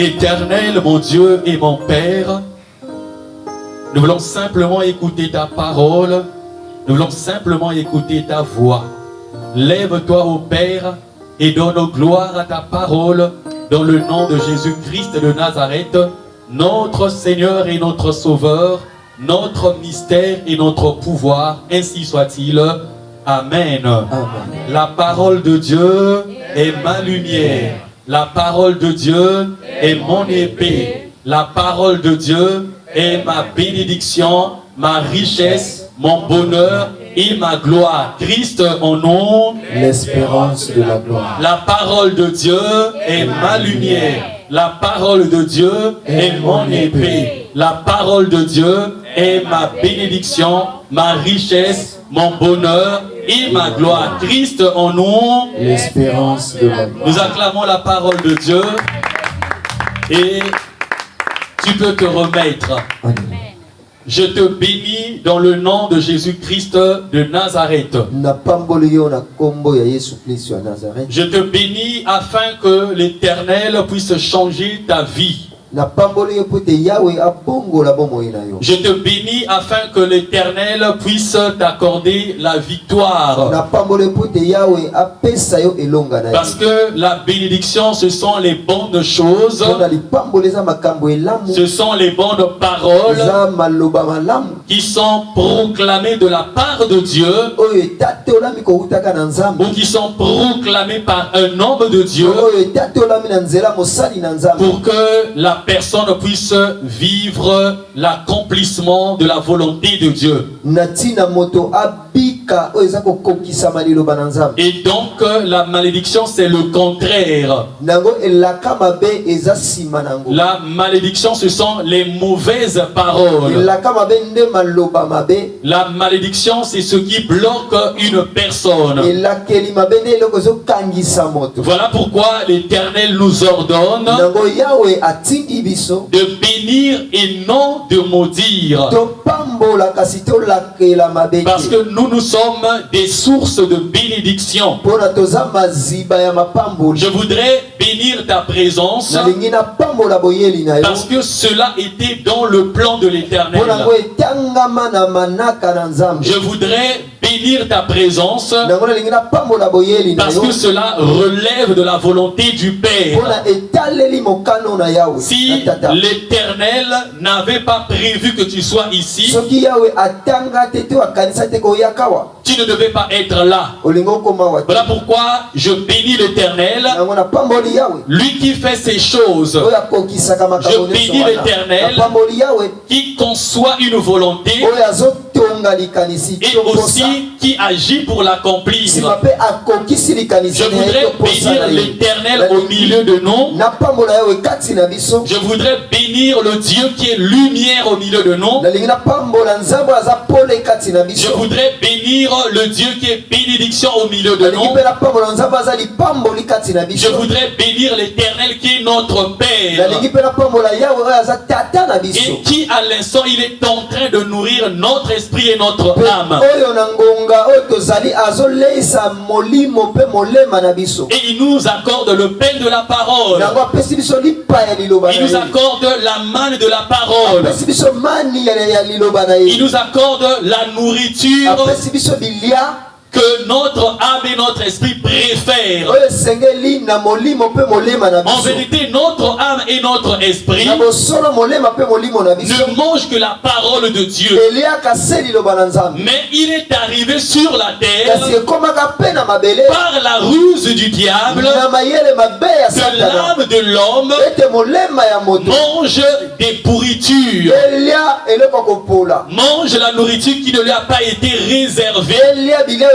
Éternel, mon Dieu et mon Père, nous voulons simplement écouter ta parole, nous voulons simplement écouter ta voix. Lève-toi, ô Père, et donne gloire à ta parole, dans le nom de Jésus-Christ de Nazareth, notre Seigneur et notre Sauveur, notre mystère et notre pouvoir, ainsi soit-il. Amen. Amen. La parole de Dieu est ma lumière. La parole de Dieu est mon épée. La parole de Dieu est ma bénédiction, ma richesse, mon bonheur et ma gloire. Christ en nous, l'espérance de la gloire. La parole de Dieu est ma lumière. La parole de Dieu est mon épée. La parole de Dieu est ma bénédiction, ma richesse, mon bonheur et ma gloire. Christ en nous, l'espérance de la gloire. Nous acclamons la parole de Dieu et tu peux te remettre. Amen. Je te bénis dans le nom de Jésus-Christ de Nazareth. Je te bénis afin que l'Éternel puisse changer ta vie. Je te bénis afin que l'Éternel puisse t'accorder la victoire. Parce que la bénédiction, ce sont les bonnes choses. Ce sont les bonnes paroles qui sont proclamées de la part de Dieu ou qui sont proclamées par un homme de Dieu pour que la personne puisse vivre l'accomplissement de la volonté de Dieu. Et donc la malédiction, c'est le contraire. La malédiction, ce sont les mauvaises paroles. La malédiction, c'est ce qui bloque une personne. Voilà pourquoi l'Éternel nous ordonne de bénir et non de maudire. Parce que nous sommes des sources de bénédiction. Je voudrais bénir ta présence parce que cela était dans le plan de l'Éternel. Je voudrais bénir ta présence parce que cela relève de la volonté du Père. Si l'Éternel n'avait pas prévu que tu sois ici, tu ne devais pas être là. Voilà pourquoi je bénis l'Éternel, lui qui fait ces choses. Je bénis l'Éternel qui conçoit une volonté et aussi qui agit pour l'accomplir. Je voudrais bénir l'Éternel au milieu de nous. Je voudrais bénir le Dieu qui est lumière au milieu de nous. Je voudrais bénir le Dieu qui est bénédiction au milieu de nous. Je voudrais bénir l'Éternel qui est notre Père et qui à l'instant il est en train de nourrir notre esprit et notre âme. Et il nous accorde le pain de la parole. Il nous accorde la manne de la parole. Il nous accorde la nourriture que notre âme et notre esprit préfèrent. En vérité, notre âme et notre esprit ne mangent que la parole de Dieu. Mais il est arrivé sur la terre par la ruse du diable que l'âme de l'homme mange des pourritures, mange la nourriture qui ne lui a pas été réservée.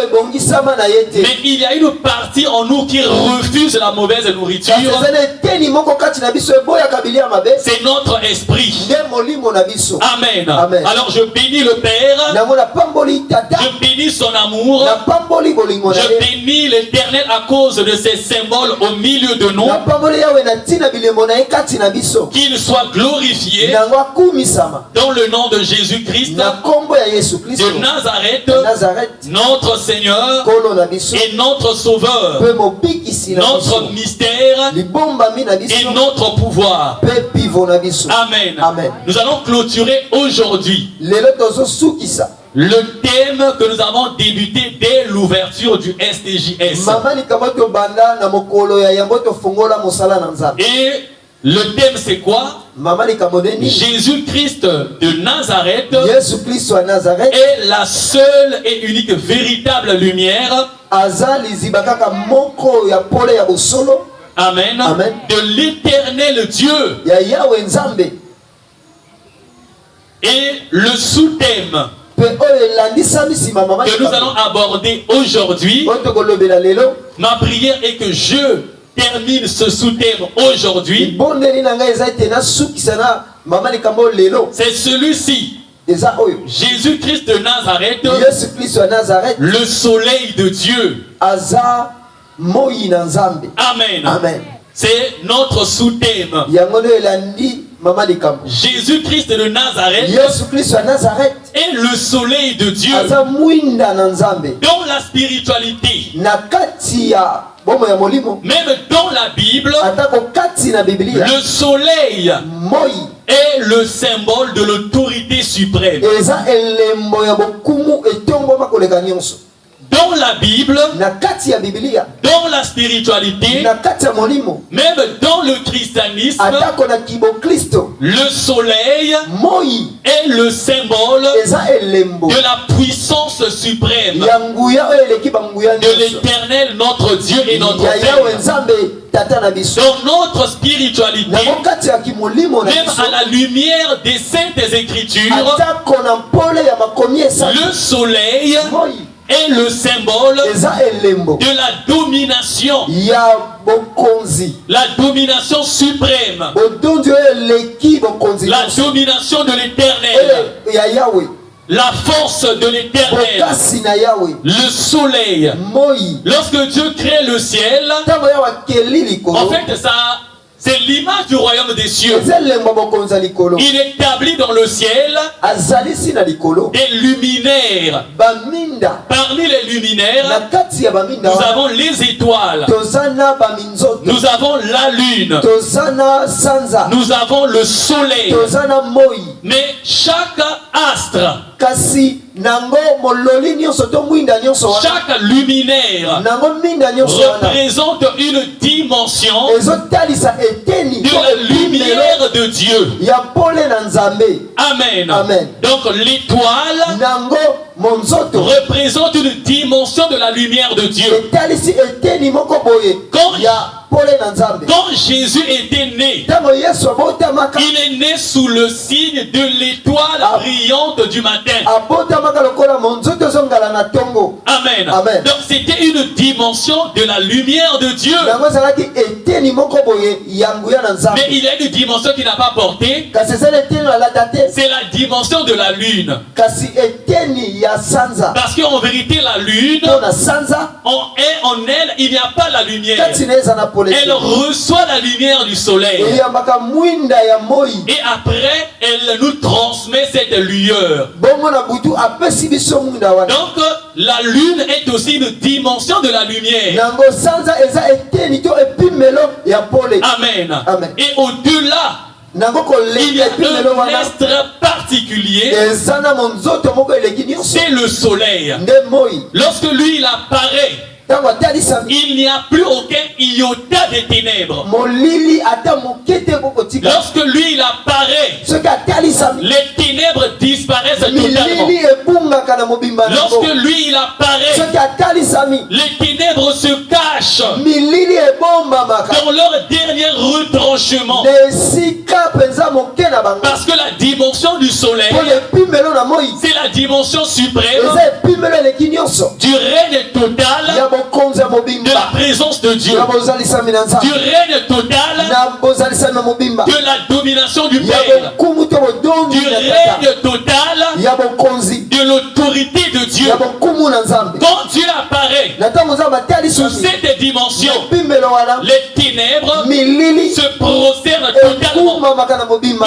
Mais il y a une partie en nous qui refuse la mauvaise nourriture. C'est notre esprit. Amen. Amen. Alors je bénis le Père, je bénis son amour, je bénis l'Éternel à cause de ces symboles au milieu de nous. Qu'il soit glorifié dans le nom de Jésus-Christ de Nazareth, notre Seigneur et notre Sauveur, notre mystère et notre pouvoir. Amen. Amen. Nous allons clôturer aujourd'hui le thème que nous avons débuté dès l'ouverture du STJS. Et le thème c'est quoi? Jésus-Christ de Nazareth est la seule et unique véritable lumière. Amen. Amen. De l'éternel Dieu. Et le sous-thème que nous allons aborder aujourd'hui, ma prière est que je termine ce sous-thème aujourd'hui. C'est celui-ci. Jésus-Christ de Nazareth, le soleil de Dieu. Amen. Amen. C'est notre sous-thème. Jésus-Christ de Nazareth est le soleil de Dieu. Dans la spiritualité, même dans la Bible, le soleil est le symbole de l'autorité suprême. Dans la Bible, dans la spiritualité, même dans le christianisme, le soleil est le symbole de la puissance suprême de l'Éternel, notre Dieu et notre Père. Dans notre spiritualité, même à la lumière des Saintes Écritures, le soleil est le symbole de la domination, la domination suprême, la domination de l'Éternel, la force de l'Éternel, le soleil. Lorsque Dieu crée le ciel, en fait ça, c'est l'image du royaume des cieux. Il établit dans le ciel des luminaires. Parmi les luminaires, nous avons les étoiles, nous avons la lune, nous avons le soleil. Mais chaque astre, chaque luminaire représente une dimension de la lumière de Dieu. Amen. Amen. Donc l'étoile représente une dimension de la lumière de Dieu. Quand Jésus était né, il est né sous le signe de l'étoile brillante du matin. Amen. Amen. Donc c'était une dimension de la lumière de Dieu. Mais il y a une dimension qui n'a pas porté. C'est la dimension de la lune. Parce qu'en vérité la lune, en elle il n'y a pas la lumière. Elle reçoit la lumière du soleil. Et après, elle nous transmet cette lueur. Donc, la lune est aussi une dimension de la lumière. Amen. Amen. Et au-delà, il y a un astre particulier, c'est le soleil. Lorsque lui, il apparaît, il n'y a plus aucun iota de ténèbres. Lorsque lui il apparaît, les ténèbres disparaissent totalement. Lorsque lui il apparaît, les ténèbres se cachent dans leur dernier retranchement. Parce que la dimension du soleil, c'est la dimension suprême du règne total de la présence de Dieu, du règne total, de la domination du Père, du règne total, de l'autorité de Dieu. Quand Dieu apparaît sur cette dimension, les ténèbres se prosternent totalement.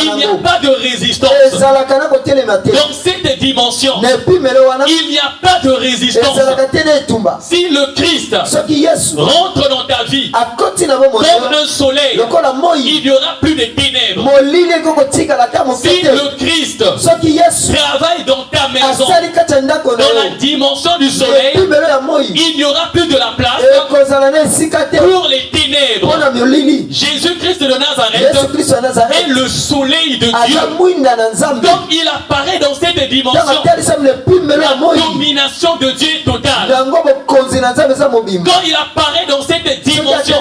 Il n'y a pas de résistance. Dans cette dimension, il n'y a pas de résistance. Si le Christ rentre dans ta vie comme un soleil, il n'y aura plus de ténèbres. Si le Christ travaille dans ta maison, dans la dimension du soleil, il n'y aura plus de la place pour les ténèbres. Jésus-Christ de Nazareth est le soleil de Dieu. Donc il apparaît dans cette dimension. La domination de Dieu est totale. Quand il apparaît dans cette dimension,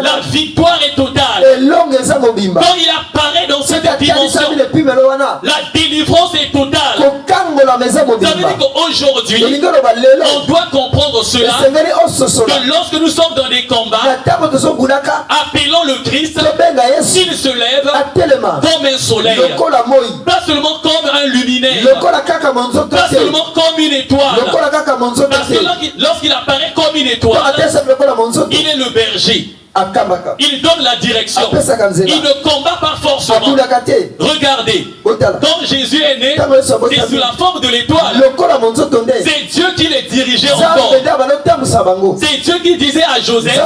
la victoire est totale. Quand il apparaît dans cette dimension, la délivrance est totale. Ça veut dire qu'aujourd'hui, on doit comprendre cela, que lorsque nous sommes dans des combats, appelons le Christ, s'il se lève comme un soleil, pas seulement comme un luminaire, pas seulement comme une étoile, parce que lorsqu'il apparaît comme une étoile, il est le berger. Il donne la direction. Il ne combat pas forcément. Regardez, quand Jésus est né, c'est sous la forme de l'étoile. C'est Dieu qui les dirigeait encore. C'est Dieu qui disait à Joseph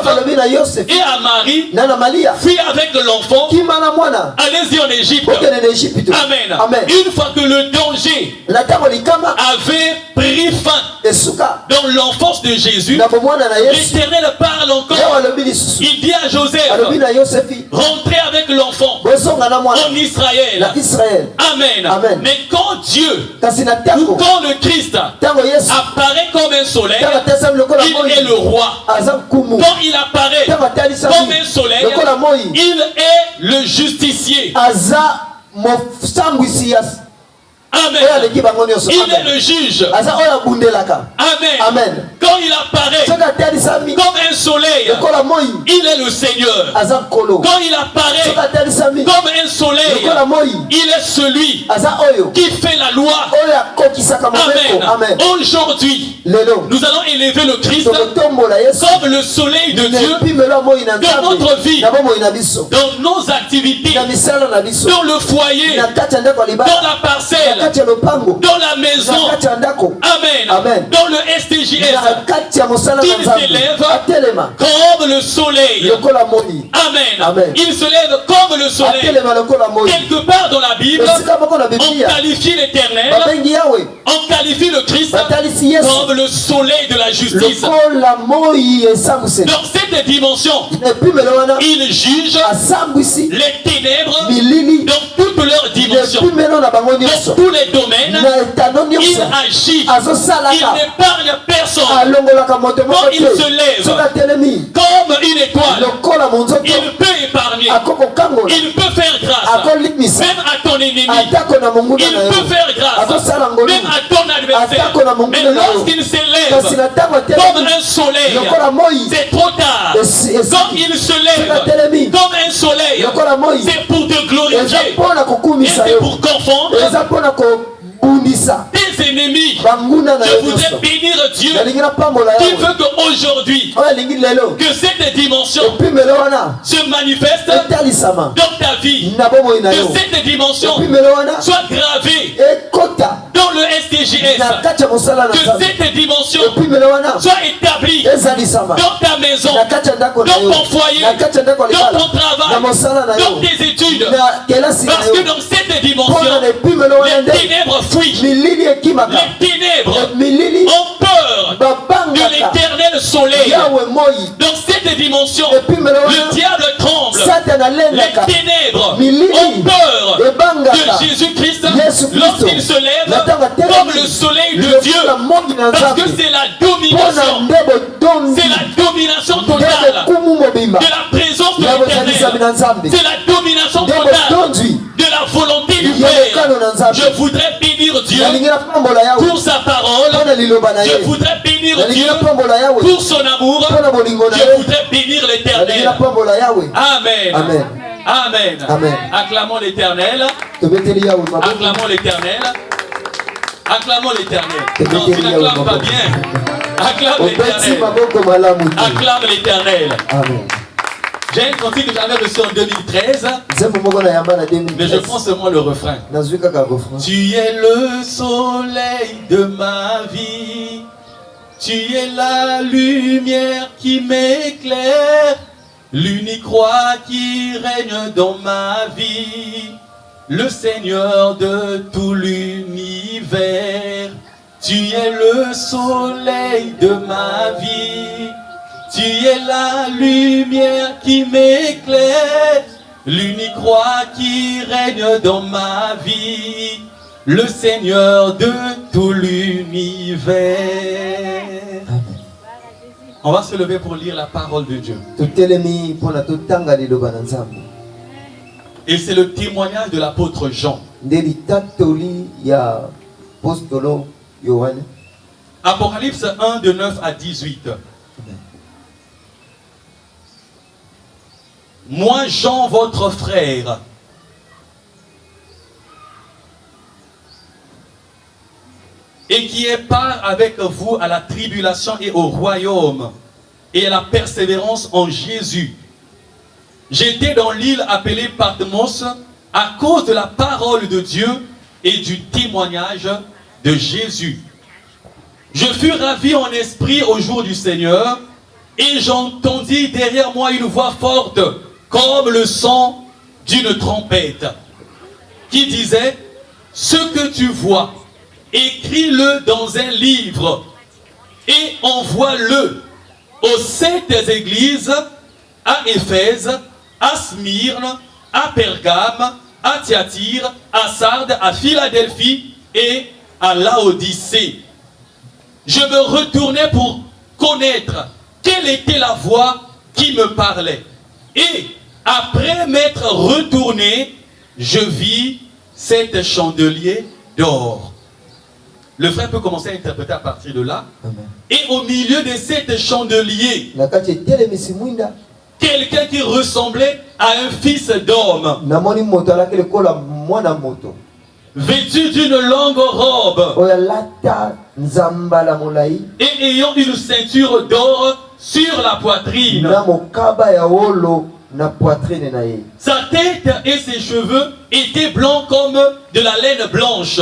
et à Marie, fuis avec l'enfant, allez-y en Égypte. Amen. Une fois que le danger avait pris fin dans l'enfance de Jésus, l'Éternel parle encore. Il dit à Joseph, rentrez avec l'enfant en Israël. Amen. Mais quand Dieu, ou quand le Christ apparaît comme un soleil, il est le roi. Quand il apparaît comme un soleil, il est le justicier. Amen. Il est le juge. Amen. Quand il apparaît comme un soleil, il est le Seigneur. Quand il apparaît comme un soleil, il est celui qui fait la loi. Amen. Aujourd'hui, nous allons élever le Christ comme le soleil de Dieu dans notre vie, dans nos activités, dans le foyer, dans la parcelle, dans la maison. Amen. Dans le STJS, il s'élève comme le soleil. Amen. Il se lève comme le soleil. Quelque part dans la Bible, on qualifie l'Éternel, on qualifie le Christ comme le soleil de la justice. Dans cette dimension, il juge les ténèbres dans toutes leurs dimensions, dans tous les domaines. Il agit, il n'épargne personne. Quand il se lève comme une étoile, il peut épargner, il peut faire grâce même à ton ennemi, il peut faire grâce même à ton adversaire. Mais lorsqu'il s'élève comme un soleil, c'est trop tard. Quand il se lève comme un soleil, c'est pour te glorifier, et c'est pour confondre tes ennemis. Je voudrais bénir Dieu qui veut qu'aujourd'hui, que cette dimension se manifeste dans ta vie, que cette dimension soit gravée dans le STJS, que cette dimension soit établie dans ta maison, dans ton foyer, dans ton travail, dans tes études, parce que dans cette dimension, les ténèbres fuient, les ténèbres ont peur de l'éternel soleil. Dans cette dimension, le diable tremble, les ténèbres ont peur de Jésus-Christ lorsqu'il se lève comme le soleil de Dieu, parce que c'est la domination, totale de la présence de l'éternel, c'est la domination totale de la volonté du Père. Je voudrais bénir Dieu pour sa parole Je voudrais bénir Dieu pour son amour. Je voudrais bénir l'Éternel. Amen. Amen. Amen. Amen. Acclamons l'Éternel. Acclamons l'Éternel. Acclamons l'Éternel. Non, tu n'acclames pas bien. Acclame l'Éternel. Acclame l'Éternel. Amen. J'ai un cantique que j'avais reçu en 2013, mais je prends seulement le refrain. Tu es le soleil de ma vie, tu es la lumière qui m'éclaire, l'unique roi qui règne dans ma vie, le Seigneur de tout l'univers. Tu es le soleil de ma vie, tu es la lumière qui m'éclaire, l'unique roi qui règne dans ma vie, le Seigneur de tout l'univers. On va se lever pour lire la parole de Dieu. Et c'est le témoignage de l'apôtre Jean. Apocalypse 1 de 9 à 18. Moi, Jean, votre frère, et qui est part avec vous à la tribulation et au royaume, et à la persévérance en Jésus. J'étais dans l'île appelée Patmos à cause de la parole de Dieu et du témoignage de Jésus. Je fus ravi en esprit au jour du Seigneur, et j'entendis derrière moi une voix forte, comme le son d'une trompette, qui disait, ce que tu vois, écris-le dans un livre, et envoie-le aux 7 églises, à Éphèse, à Smyrne, à Pergame, à Thyatire, à Sardes, à Philadelphie et à Laodicée. Je me retournai pour connaître quelle était la voix qui me parlait. Et après m'être retourné, je vis 7 chandeliers d'or. Le frère peut commencer à interpréter à partir de là. Amen. Et au milieu de 7 chandeliers, quelqu'un qui ressemblait à un fils d'homme, vêtu d'une longue robe et ayant une ceinture d'or sur la poitrine. Sa tête et ses cheveux étaient blancs comme de la laine blanche.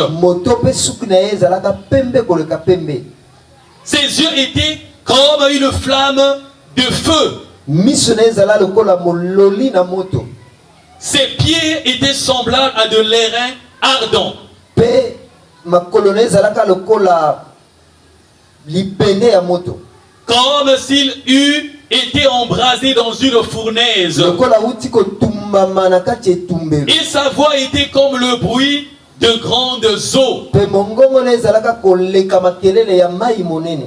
Ses yeux étaient comme une flamme de feu. Ses pieds étaient semblables à de l'airain ardent. Comme s'il eût été embrasé dans une fournaise. Et sa voix était comme le bruit de grandes eaux.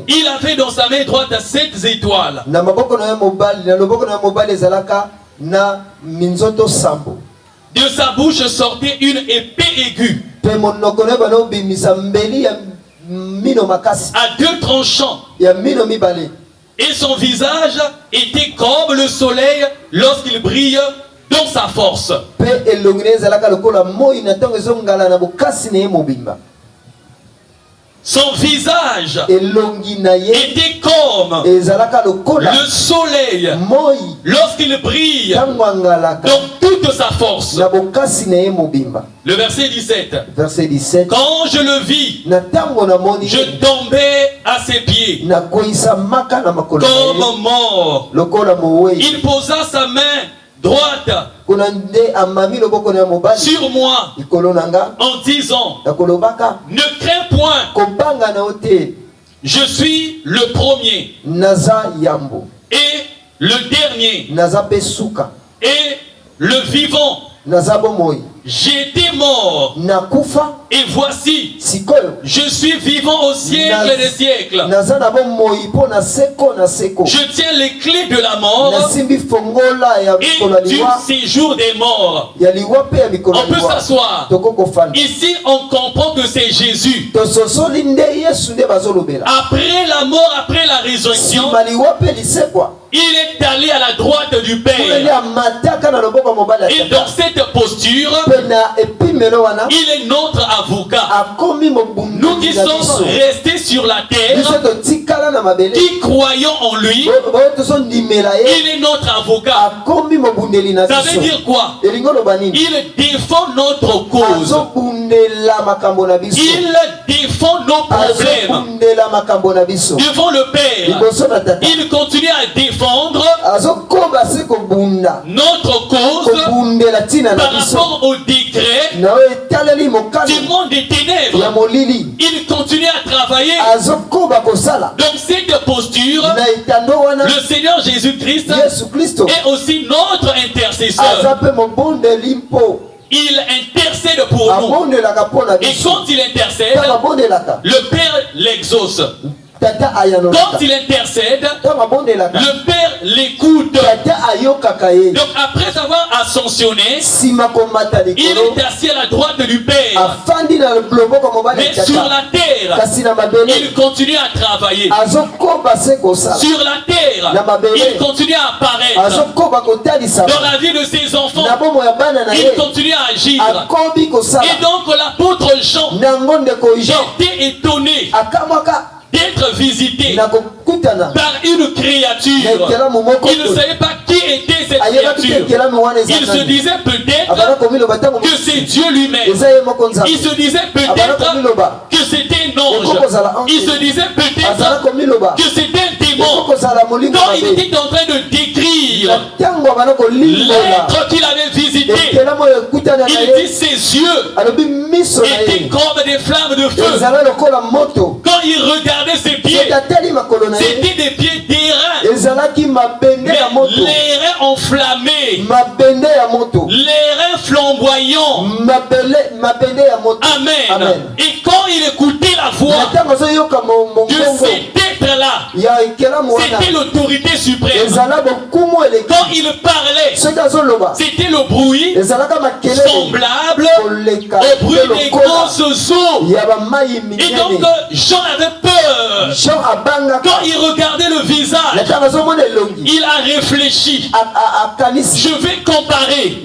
Il avait dans sa main droite 7 étoiles. De sa bouche sortait une épée aiguë à 2 tranchants. Et son visage était comme le soleil lorsqu'il brille dans sa force. Son visage était comme le soleil lorsqu'il brille dans toute sa force. Le verset 17. Quand je le vis, je tombais à ses pieds comme mort. Il posa sa main droite sur moi en disant, ne crains point, je suis le premier et le dernier et le vivant. j'étais mort. nakufa Et voici, sikoyo je suis vivant au siècle des siècles. naza na bomoi mpo na seko na seko Je tiens les clés de la mort nasimbi fongola ya mikolo ya et du liwa séjour des morts. ya liwa mpe ya mikolo ya On peut liwa s'asseoir. tokokofanda Ici, on comprend que c'est Jésus. tososoli nde yesu nde bazolobela Après la mort, après la résurrection, nsima liwa mpe lisekwa il est allé à la droite du Père. poleli amataka na loboko ya mobali ya Et dans tata cette posture, mpe na epimelo wana il est notre avocat. akomi Nous mobundeli qui na sommes biso restés sur la biso terre, totikala na mabele qui croyons en lui, oyo tozondimela ye il est notre avocat. akomi mobundeli na Ça veut biso dire quoi? elingi oloba nini Il défend notre cause. azobundela makambo na biso Il défend nos problèmes azobundela makambo na biso devant le Père. liboso na tata Il continue à défendre azokoba se kobunda notre cause kobundela ntina na par biso rapport au décret na oyo etaleli mokano du monde des ya ténèbres. molili Il continue à travailler. azokoba kosala Donc cette posture, na etando wana le Seigneur Jésus-Christ yesu kristo est aussi notre intercesseur. aza mpe mobondeli mpo Il intercède pour nous. abondelaka mpo na Et biso quand il intercède, ntango abondelaka le Père l'exauce. tata Quand ayanolaka il intercède, ntango abondelaka le Père l'écoute. tata ayokaka ye Donc après avoir ascensionné, nsima komata il likolo est assis à la droite du Père. afandi na loboko ya mobali ya Mais sur tata la terre, kasi na mabele il continue à travailler. azokoba se kosala Sur la terre, Na mabele. il continue à apparaître. azokoba kotalisama Dans la vie de ses enfants, na bomo ya bana na il ye continue à agir. akobi kosala Et donc l'apôtre Jean nango ndeko jean était étonné akamwaka d'être visité na kokutana par une na créature. ekelamu moko Il ne savait pas qui était cette ayebaki te créature. ekelamu wana eza Il se nani disait abana peut-être komiloba ntango que c'est Dieu lui-même. eza ye moko nzambe Il se disait abana peut-être komiloba que c'était un ange. Il se disait azala peut-être komiloba que c'était un démon. ekokozala molingo Quand il mabe était en train de na décrire ntango abana kolimbola l'être qu'il avait visité, ekelamu oyo ekutana na il ye dit ses yeux alobi miso na étaient ye comme des flammes de feu. ezala lokola moto Quand il regardait ses soki pieds, atali makolo na ye c'était des pieds d'airain, ezalaki mabende mais ya moto les reins enflammés, mabende ya moto les reins flamboyants. mabende ya moto Amen. Et quand il écoutait la na voix ntango azoyoka de mongongo cet être-là, ya ekelamu wana c'était l'autorité suprême. ezala bokumu eleki Quand il parlait, soki azoloba c'était le bruit ezalaka makelele semblable koleka au bruit mpe des lokola grosses eaux. ya bamai Et donc minene Jean avait peur. jean abangaka Quand il regardait le na visage, ntango azomona elongi il a réfléchi. akanisi Je vais comparer.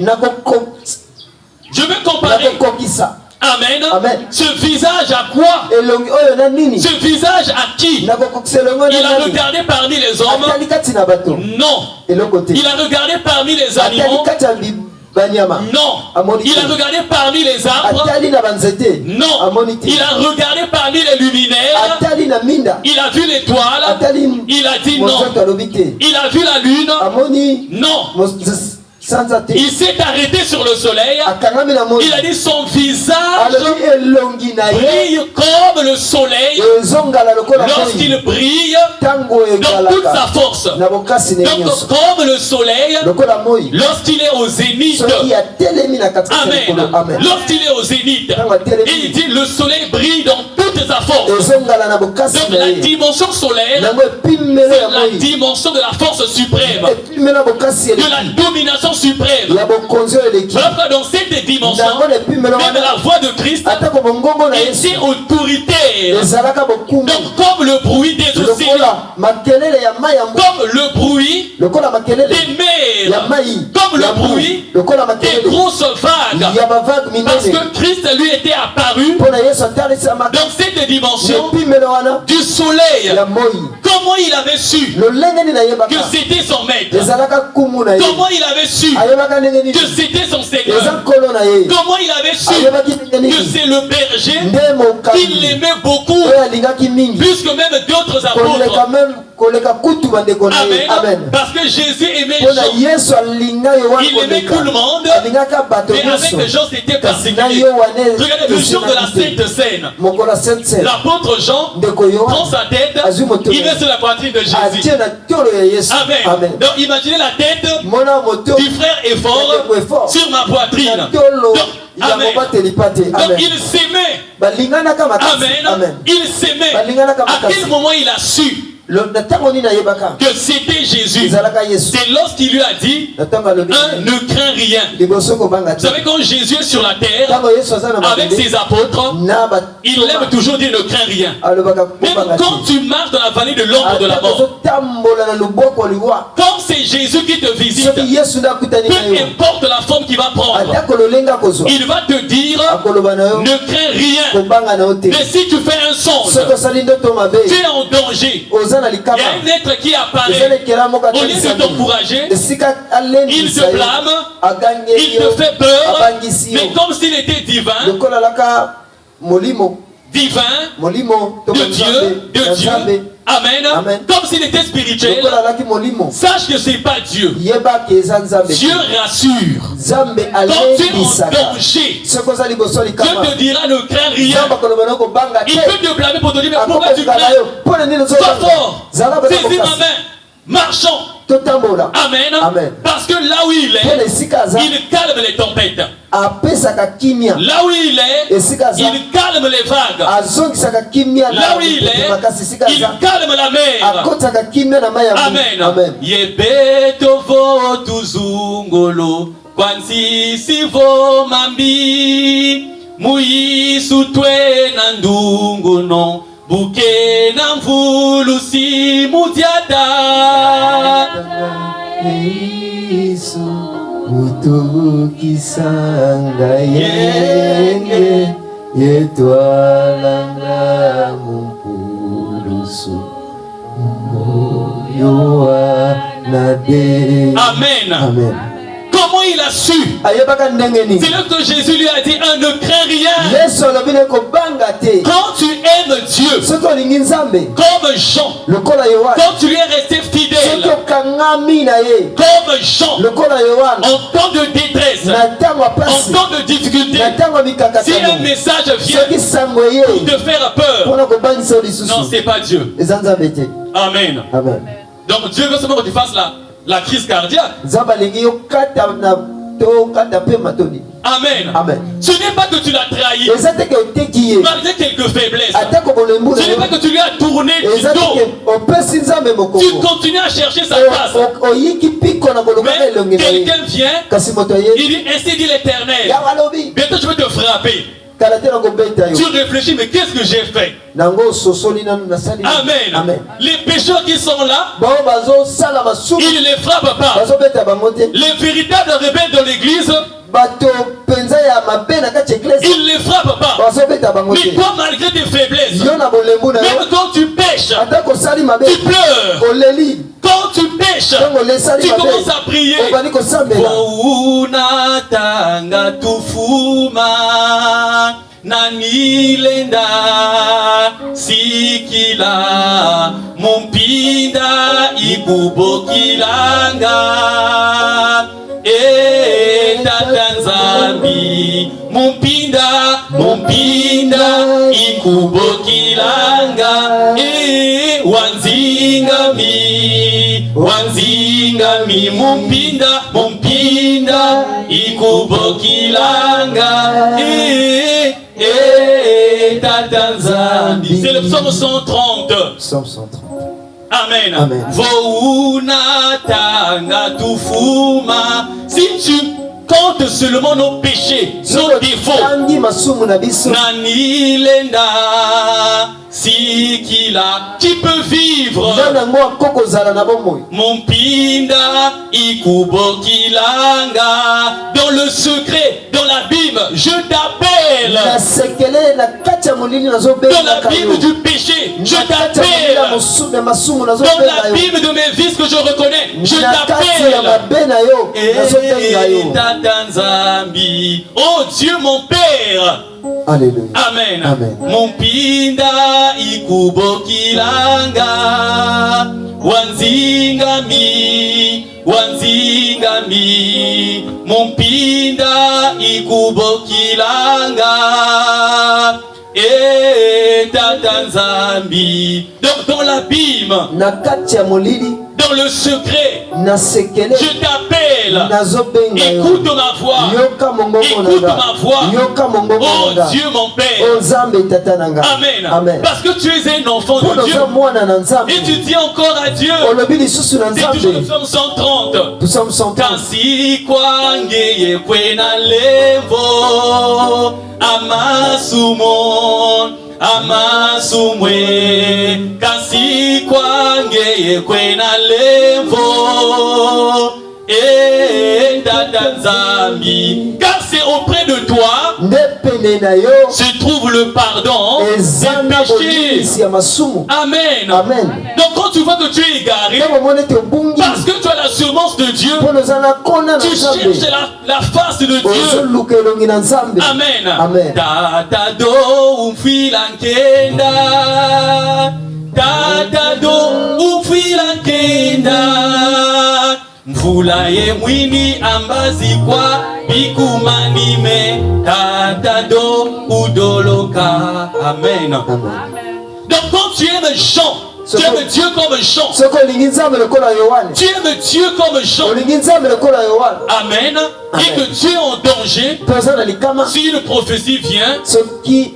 Je vais comparer. nakokokisa Amen. Amen. Ce visage à quoi? elongi oyo na nini Ce visage à qui? nakokokisa elongi Il oyo a na nini regardé parmi les hommes? atali kati na bato Non. eloko te Il a regardé parmi les atali animaux? kati ya banyama Non. amoni Il a te regardé parmi les arbres? atali na banzete Non. amoni te Il a regardé parmi les luminaires? atali na minda Il a vu l'étoile? atali Il a dit non. mozoto alobi te Il a vu la lune? amoni Non. sanza te Il s'est arrêté sur le soleil. akangami na moi Il a dit son visage alobi elongi na ye brille comme le soleil ezongala lokola lorsqu'il moi brille ntango dans toute sa egalaka force. na bokasi na ye Donc nyonso comme le soleil lokola moi lorsqu'il est au zénith. soki atelemi na katikati ya Amen. likolo amen Lorsqu'il est au zénith, ntango atelemi et il dit le soleil brille dans toute sa force. ezongala na bokasi Donc na la ye dimension solaire, yango epimelo c'est ya la moi dimension de la force suprême, epimelo ya bokasi de la eleki domination suprême. ya bokonzi oyo eleki Voilà pourquoi dans cette dimension, yango na epimelo même wana la voix de Christ atako bongongo na yesu était autoritaire. ezalaka bokumu Donc comme le bruit des océans, lokola makelele ya mai ya mbu comme le bruit lokola makelele des ya mers, mai comme ya le mbu bruit lokola des makelele grosses vagues. ya bavague Parce minene que Christ lui était apparu mpo na yesu atalisamaka dans cette dimension epimelo wana du soleil. ya moi Comment il avait su lolenge nini que ayebaka c'était son maître? ezalaka kumu na ye Comment il avait su ayebaka ndenge nini que c'était son eza Seigneur? nkolo na ye Comment il avait su ayebaki ndenge que nini c'est le berger nde qu'il mokambi aimait beaucoup, oyo alingaki mingi plus que même d'autres koleka apôtres? meme koleka kutu bandeko na ye Amen. amen Parce que Jésus aimait mpo na Jean. yesu alinga yo wana Il aimait koleka tout le monde, alingaka bato mais avec nyonso Jean c'était kasi na particulier. yo wana Regardez le jour de la Sainte Seine. mokolo ya sainte seine L'apôtre Jean ndeko yo prend sa tête, il met sur la poitrine de Jésus. atie na tolo ya yesu Amen. amen Donc imaginez la tête mona moto du frère est fort sur ma poitrine. na tolo Donc Amen. Donc il s'aimait. Amen. Il s'aimait. À quel moment il a su que c'était Jésus? C'est lorsqu'il lui a dit, ne crains rien. Vous savez, quand Jésus est sur la terre avec ses apôtres, il aime toujours dire ne crains rien. Même quand tu marches dans la vallée de l'ombre de la mort, quand c'est Jésus qui te visite, peu importe la forme qu'il va prendre, il va te dire ne crains rien. Mais si tu fais un songe, tu es en danger. Il y a un être qui apparaît. Au lieu de t'encourager, il te blâme, il te fait peur, mais comme s'il était divin, de Dieu, Amen. Comme s'il était spirituel, sache que ce n'est pas Dieu. Dieu rassure. Quand tu es en danger, Dieu te dira ne crains rien. Il peut te blâmer pour te dire mais pourquoi tu crains? Sois fort, saisis ma main, marchons. Amen. Parce que là où il est, il calme les tempêtes. Là où il est, il calme les vagues. Là où il est, il calme la mer. Amen. Yebeto vo tuzungolo kwanzi sivo mambi muisu twe na ndungu no buke na mvulu si mudiada. Utukisanga yenge yetwalanga mumpulusu moyo wa nade. Amen. Comment il a su? C'est là que Jésus lui a dit ne crains rien. Quand tu aimes Dieu comme Jean, quand tu lui es resté fidèle comme Jean, en temps de détresse, en temps de difficulté, si un message vient pour te faire peur, non, c'est pas Dieu. Amen. Donc Dieu veut seulement que tu fasses la crise cardiaque. Amen. Ce n'est pas que tu l'as trahi malgré quelques faiblesses. Ce n'est pas que tu lui as tourné du dos. Tu continues à chercher sa place. Mais quelqu'un vient, il dit ainsi dit l'Éternel, bientôt je vais te frapper. Tu réfléchis, mais qu'est-ce que j'ai fait? Amen. Les pécheurs qui sont là, ils ne les frappent pas. Les véritables rebelles de l'église, ils ne les frappent pas. Mais toi, malgré tes faiblesses, même quand tu pêches, tu pleures. Quand tu pêches, tu commences à prier. Unatanga tufuma nanilenda sikila mumpinda ikubokilanga tatanzambi mumpinda ikubokilanga wanzingami mumpinda ikubokilanga tatanzambi. C'est le psaume 130. Amen. Vounatanga tufuma. Si tu comptes seulement nos péchés, nos défauts, nanilenda sikila, qui peut vivre? Mon pinda ikubokilanga, dans le secret, dans l'abîme, je t'appelle. Dans l'abîme du péché, je t'appelle. Dans l'abîme de mes vices que je reconnais, je t'appelle. Oh Dieu mon Père. Alléluia. Amen. Mon pinda ikubokilanga wanzingami mon pinda ikubokilanga tatanzambi. Donc dans l'abîme, dans le secret, na sekele je t'appelle. nazobenga yo. Écoute ma voix. Yoka mongongo Écoute nanga. ma voix. Yoka mongongo Oh nanga. Dieu mon Père. Oh Nzambe tata nanga. Amen. Amen. Parce que tu es un enfant Pour de Dieu. nous mwana na Nzambe. Et tu dis encore à Dieu. Olobi lisusu na C'est toujours le Nzambe. psaume 130. Nous sommes sans Kasi kwange kwena levo amasumon amasumwe kasi kwange kwena levo dada nzambi car c'est auprès de toi ndepene na yo se trouve le pardon des ezana péchés. bolisi ya masumu. Amen. Amen. Donc quand tu vois que tu es égaré Ntango omoni ete obungi parce que tu as la semence de Dieu, mpo noza na kona na tu cherches Nzambe la face de Dieu. ozoluka elongi na Nzambe. Amen. Amen. Tata do umfila nkenda. Tata do umfila nkenda. Mvula ye mwini ambazi kwa bikumanime. Tata do udoloka. Amen. Amen. Donc quand tu aimes chant, tu aimes Dieu comme chant. soki olingi Nzambe lokola Yohane, Tu aimes Dieu comme chant. olingi Nzambe lokola Yohane, Amen. Et que tu es en danger. mpe oza na likama Si une prophétie vient, soki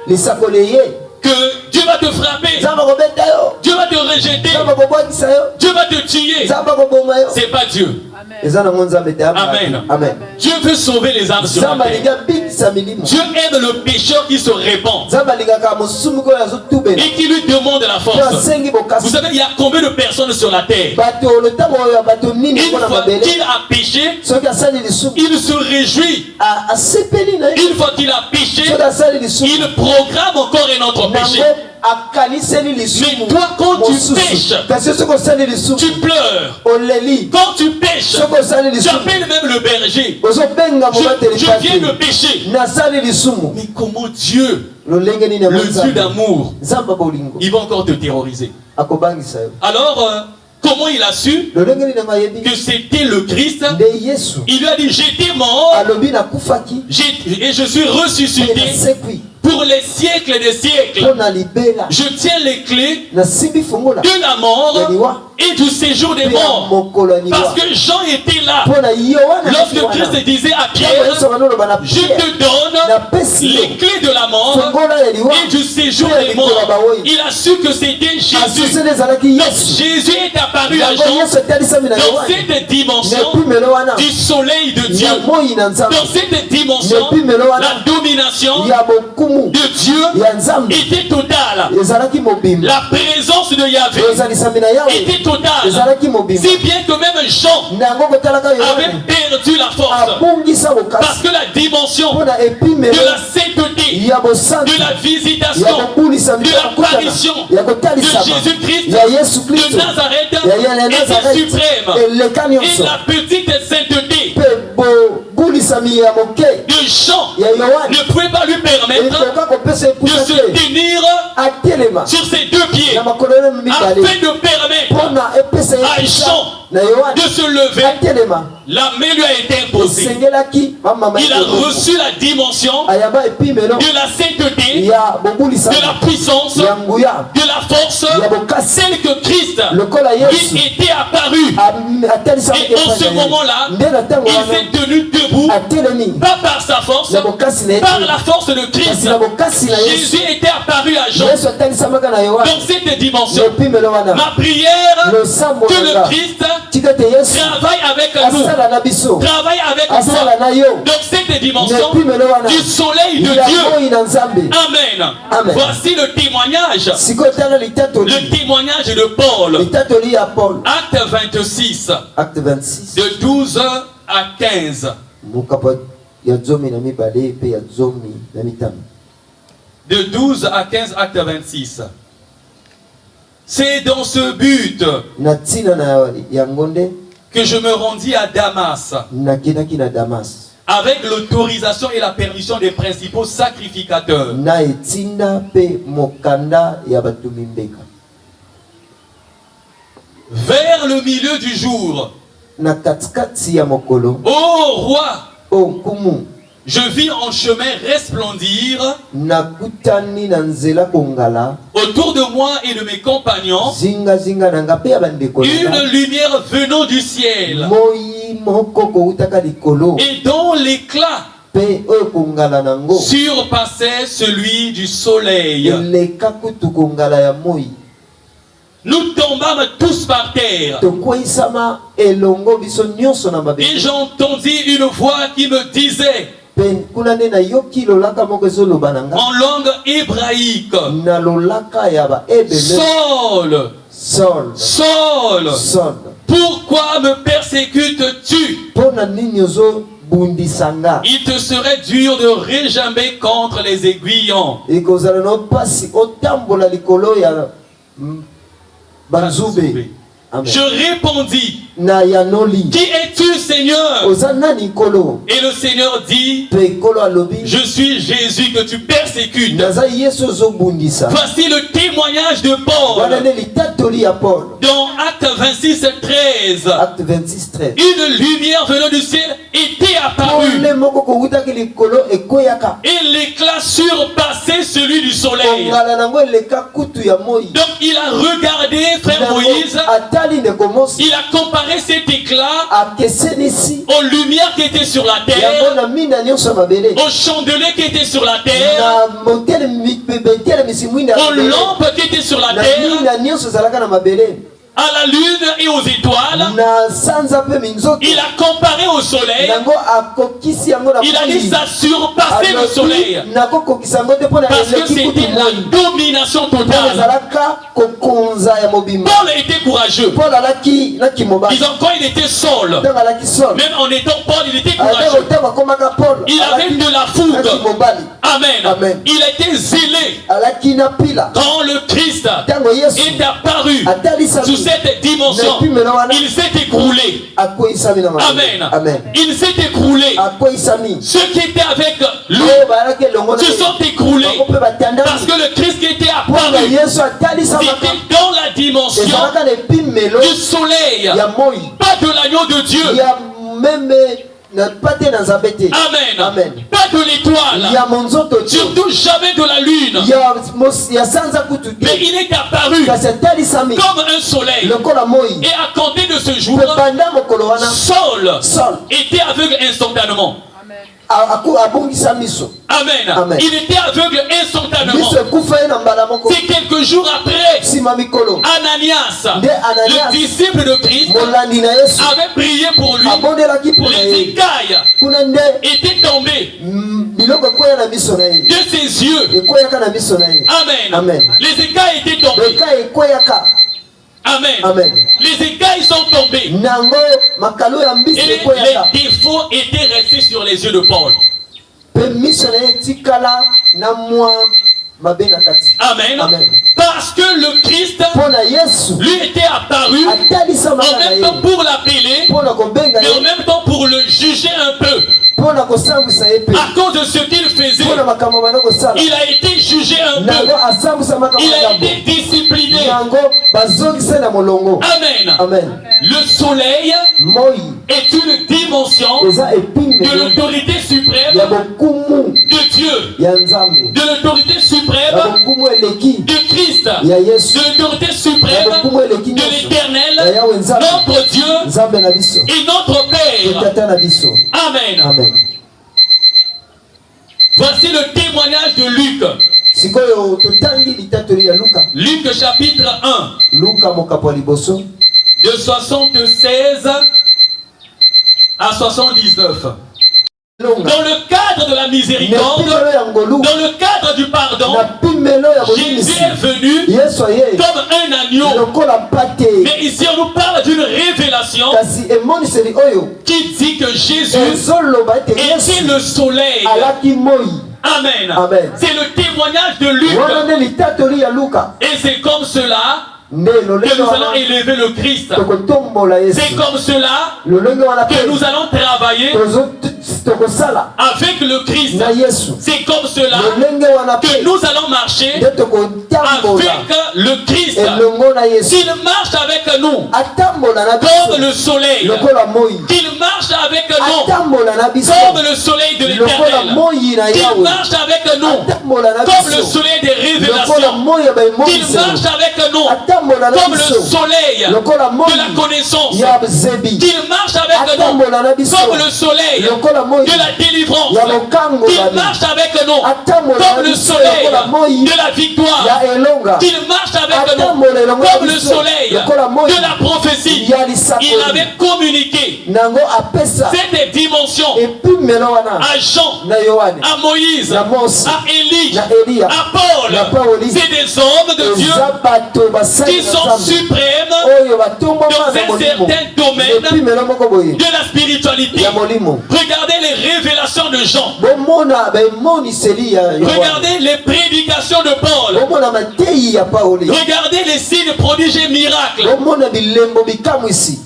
lisakoli ye que Dieu va te frapper, Nzambe akobeta yo, Dieu va te rejeter, Nzambe akobwakisa yo, Dieu va te tuer. Nzambe akoboma yo. C'est pas Dieu. eza nango Nzambe te. Amen. Amen. Dieu veut sauver les âmes sur la Nzambe alingi terre. abikisa milimo. Dieu aime le pécheur qui se répand Nzambe alingaka mosusu oyo azotubela et qui lui demande la mpe force. asengi Vous bokasi. savez, il y a combien de personnes sur la terre? bato lotambo oyo ya bato nini Une mpona fois mabele qu'il a péché, soki asali lisumu il se réjouit. asepeli na ye. Une fois qu'il a péché, soki asali lisumu il programme encore un autre péché. nango akaniseli lisumu Mais toi, quand tu mosusu. pêches, kasi soki osali lisumu tu pleures. oleli. Quand tu pêches, soki osali tu lisumu appelles même le berger. ozobenga mobateli Je viens de pécher. nasali lisumu. Mais comment Dieu, lolenge nini ya le Dieu Nzambe? d'amour, Nzambe bolingo il va encore te terroriser? akobangisa yo. Alors, comment il a su lolenge nini yango ayebi que c'était le Christ? nde Yesu Il lui a dit, j'étais mort alobi nakufaki et je suis ressuscité nasekwi pour les siècles des siècles. mpo na libela Je tiens les clés nasimbi fungola de la mort ya liwa et du séjour des mpe ya morts. mokolo ya Parce liwa que Jean était là. mpo na Yohana Lorsque Christ disait à Pierre, je te donne les clés de la mort fungola ya liwa et du séjour des morts. Il a su que c'était Jésus. asiseli ezalaki Donc Yesu Jésus est apparu à yango Jean Yesu etalisami na dans Yohana cette dimension nepimelo wana du soleil de Dieu. ya moi na Nzambe Dans cette dimension, la domination ya bokumu de Dieu ya Nzambe était totale. ezalaki mobimba La présence de Yahvé ezalisami na Yawe était totale. ezalaki mobimba Si bien que même Jean nango kotalaka avait Yohana perdu la force. abungisa Parce bokasi que la dimension mpo na de epimelo la sainteté, ya bosantu de la ya visitation, kobulisa de mikakutana l'apparition ya de kotalisama Jésus-Christ ya Yesu de Kristo Nazareth ya yele était Nazareth suprême. eleka Et nyonso la petite sainteté mpe bobulisami ya moke de Jean ya Yohane ne pouvait pas lui permettre ekoka kopesa de epusa se te tenir atelema sur ses deux pieds na makolo na mibale afin de permettre mpona epesa ye à epusa Jean na Yohane de se lever. atelema La main lui a été imposée. esengelaki bamama Il a reçu la dimension ayaba epimelo de la sainteté, ya de bobulisami la puissance, ya nguya de la force, ya bokasi celle que Christ lokola Yesu lui était apparu. atalisami Et en ce moment-là, nde na ntango il wana s'est tenu debout, atelemi pas par sa force, na bokasi na ye par la force de Christ. kasi na bokasi na Yesu Jésus était apparu à Jean Yesu atalisamaka na Yohane dans cette dimension. epimelo wana Ma prière, losambo que le nanga Christ tika ete Yesu travaille avec nous, asala na biso travaille avec asala toi na yo dans cette dimension epimelo wana du soleil de ya Dieu. moi na Nzambe. Amen. Amen. Voici le témoignage. sikoyo tala litatoli Le témoignage de Paul. litatoli ya Paul Acte 26, acte 26 de 12 à 15. mokapa ya zomi na mibale mpe ya zomi na mitano De 12 à 15, acte 26. C'est dans ce but na ntina na yango nde que je me rendis à Damas nakendaki na Damas avec l'autorisation et la permission des principaux sacrificateurs. na etinda mpe mokanda ya batumi mbeka Vers le milieu du jour, na katikati ya mokolo ô roi, o nkumu je vis en chemin resplendir nakutani na nzela kongala autour de moi et de mes compagnons, zinga zinga nanga pe ya bandeko une nanga lumière venant du ciel, moi moko koutaka likolo et dont l'éclat pe oyo kongala nango surpassait celui du soleil. eleka kutu kongala ya moi. Nous tombâmes tous par terre. tokweyisama elongo biso nyonso na Et mabele j'entendis une voix qui me disait, pe kuna nde nayoki lolaka moko ezoloba na nga en langue hébraïque, na lolaka ya baebele Saul, Saul Saul, Saul pourquoi me persécutes-tu? mpo na nini ozobundisa nga Il te serait dur de réjamber contre les aiguillons. ekozala na mpasi otambola likolo ya banzube. Amen. Je répondis, na yanoli qui es-tu, Seigneur? oza nani nkolo Et le Seigneur dit, mpe nkolo alobi je suis Jésus que tu persécutes. naza yesu ozobundisa. Voici le témoignage de wana Paul nde litatoli ya paul dans Acte 26, 13. acte 26:13 Une lumière venant du ciel était apparue pole moko kowutaki likolo ekweyaka et l'éclat surpassait celui du soleil. kongala nango eleka kutu ya moi. Donc il a regardé frère Moïse, atali ndeko mosi il a comparé cet éclat akesenisi aux lumières qui étaient sur la yango terre, na mina nyonso ya mabele aux chandeliers qui étaient sur la terre, na betelemisi mwinda ya aux mabele lampes qui étaient sur la na terre, mina nyonso ezalaka na mabele à la lune et aux étoiles. na sanza mpe minzoto Il a comparé au soleil. yango akokisi yango na Il a dit ça surpassait le soleil. nakokokisa yango te mpo na Parce que eleki kutu c'était la moi domination mpo totale. ezalaka kokonza ya mobimba. Paul était courageux. paul alaki naki mobali Disons quand il était Saul, ntango alaki sol même en étant Paul, il était alaki courageux. ntango akomaka paul Il avait alaki de la naki fougue. mobali Amen. Amen. Il a été zélé alaki na pila quand le Christ ntango yesu est apparu atalisami sous cette dimension. epimelo wana Il s'est écroulé. akweyisami na mabele. Amen. Amen. Il s'est écroulé. akweyisami Ceux qui étaient avec lui oyo bayalaki elongo na se ye sont écroulés bango mpe batandami parce que le Christ qui était mpona apparu, yesu atalisamaka c'était dans la dimension ezalaka na epimelo du soleil, ya moi pas de l'agneau de Dieu. ya meme pas te na nzambe te Amen. Amen. Pas de l'étoile. ya monzoto te Surtout jamais de la lune. ya sanza kutu Mais te il est apparu kasi atalisami comme un soleil. lokola moi Et à compter de ce jour, mpe banda mokolo wana Saul Saul était aveugle instantanément. abongisa miso. Amen. Amen. Il était aveugle instantanément. miso ekufa ye na mbala moko C'est quelques jours après, nsima mikolo Ananias, nde ananias le disciple de Christ, molandi na yesu avait prié pour lui. abondelaki mpo na Les ye écailles kuna nde étaient tombées biloko ekwea na miso na ye de ses yeux. ekweyaka na miso na ye. Amen. Amen. Les écailles étaient tombées. eka ekweyaka. Amen. Amen. Les écailles sont tombées. nango makalo ya mbisi Et ekweyaka les défauts étaient restés sur les yeux de Paul. mpe miso na ye etikala na mwa mabe na kati. Amen. Amen. Parce que le Christ mpo na yesu lui était apparu en atalisamaka na même ye temps pour l'appeler, mpo na kobenga mais en ye même temps pour le juger un peu. mpo na kosambwisa ye mpe À cause de ce qu'il faisait, mpo na makambo bana kosala il a été jugé un nango peu. asambwisamaka Il a makambo été discipliné. nango bazongisa na molongo. Amen. Amen. Le soleil moi est une dimension eza de epimelo l'autorité ya suprême bokumu de Dieu, ya nzambe de l'autorité ya suprême bokumu eleki de Christ, ya yesu de l'autorité ya suprême bokumu eleki de nyonso ya l'Éternel, yawe nzambe notre Dieu nzambe na biso et notre Père. tata na biso. Amen. Amen. Voici le témoignage de Luc. sikoyo totangi litatoli ya luka. Luc chapitre 1, luka mokapo ya liboso de 76 à 79. Dans le cadre de la miséricorde, nepimelo ya ngolu dans le cadre du pardon, na pimelo ya Jésus bolimisi est venu yesu aye comme un agneau. lokola mpate. Mais ici, on nous parle d'une révélation kasi emoniseli oyo qui dit que Jésus ezoloba ete était yesu le soleil. alaki moi. Amen. Amen. C'est le témoignage de Luc. wana nde litatoli ya luka Et c'est comme cela nde que lolenge nous allons wana élever le Christ. tokotombola yesu. C'est comme cela lolenge wana que pe nous allons travailler tokosala avec le Christ. na yesu. C'est comme cela lolenge wana que pe nous allons marcher nde tokotambola avec le Christ. elongo na yesu. Qu'il marche avec nous atambola na comme biso le soleil. lokola moi. Qu'il marche avec nous atambola na biso comme le soleil de lokola l'Éternel. moi qu'il marche avec nous comme le soleil des révélations, qu'il marche avec nous comme le soleil de la connaissance, qu'il marche avec nous comme le soleil de la délivrance, qu'il marche avec nous comme le soleil de la victoire, qu'il marche avec nous comme le soleil de la prophétie. Il avait communiqué cette dimension à Jean, à Moïse, à Élie, à Paul. C'est des hommes de Dieu qui sont suprêmes dans un certain domaine de la spiritualité. Regardez les révélations de Jean. Regardez les prédications de Paul. Regardez les signes, prodiges et miracles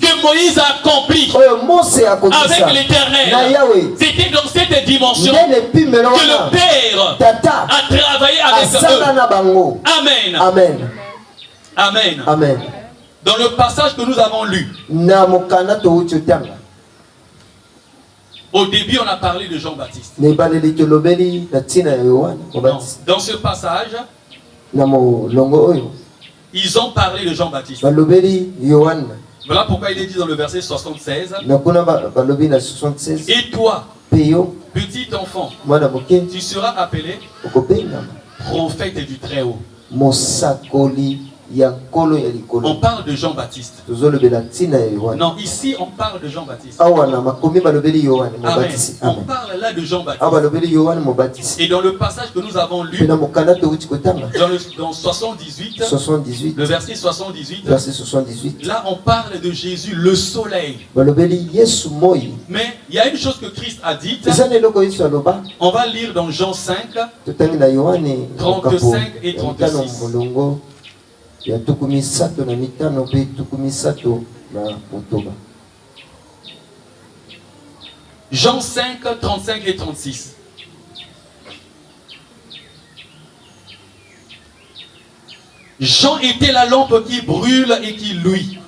que Moïse a accomplis avec l'Éternel. C'était dans cette dimension que le Père a travaillé avec eux. Amen. Amen. Amen. Amen. Dans le passage que nous avons lu, au début on a parlé de Jean-Baptiste. Dans ce passage, ils ont parlé de Jean-Baptiste. Voilà pourquoi il est dit dans le verset 76. Et toi, petit enfant, tu seras appelé prophète du Très-Haut. On parle de Jean-Baptiste. Non, ici on parle de Jean-Baptiste. Amen. On parle là de Jean-Baptiste. Et dans le passage que nous avons lu, dans 78, le verset 78, là on parle de Jésus, le soleil. Mais il y a une chose que Christ a dite. On va lire dans Jean 5, 35 et 36. Jean 5, 35 et 36. Jean était la lampe qui brûle et qui luit.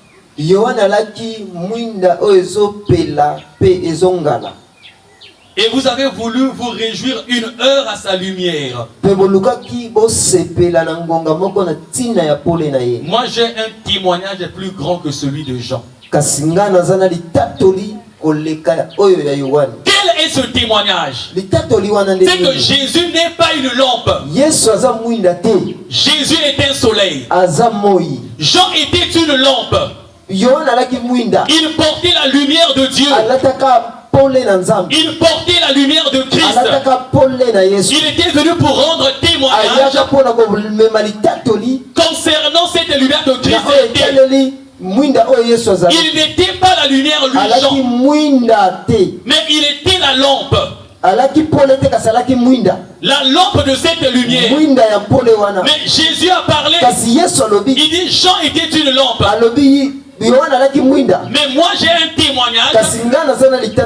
Et vous avez voulu vous réjouir une heure à sa lumière. Moi j'ai un témoignage plus grand que celui de Jean. Quel est ce témoignage? C'est que Jésus n'est pas une lampe. Jésus est un soleil. Jean était une lampe. Il portait la lumière de Dieu. Il portait la lumière de Christ. Il était venu pour rendre témoignage concernant cette lumière de Christ. Il n'était pas la lumière lui, mais il était la lampe. La lampe de cette lumière. Mais Jésus a parlé. Il dit Jean était une lampe. Mais moi j'ai un témoignage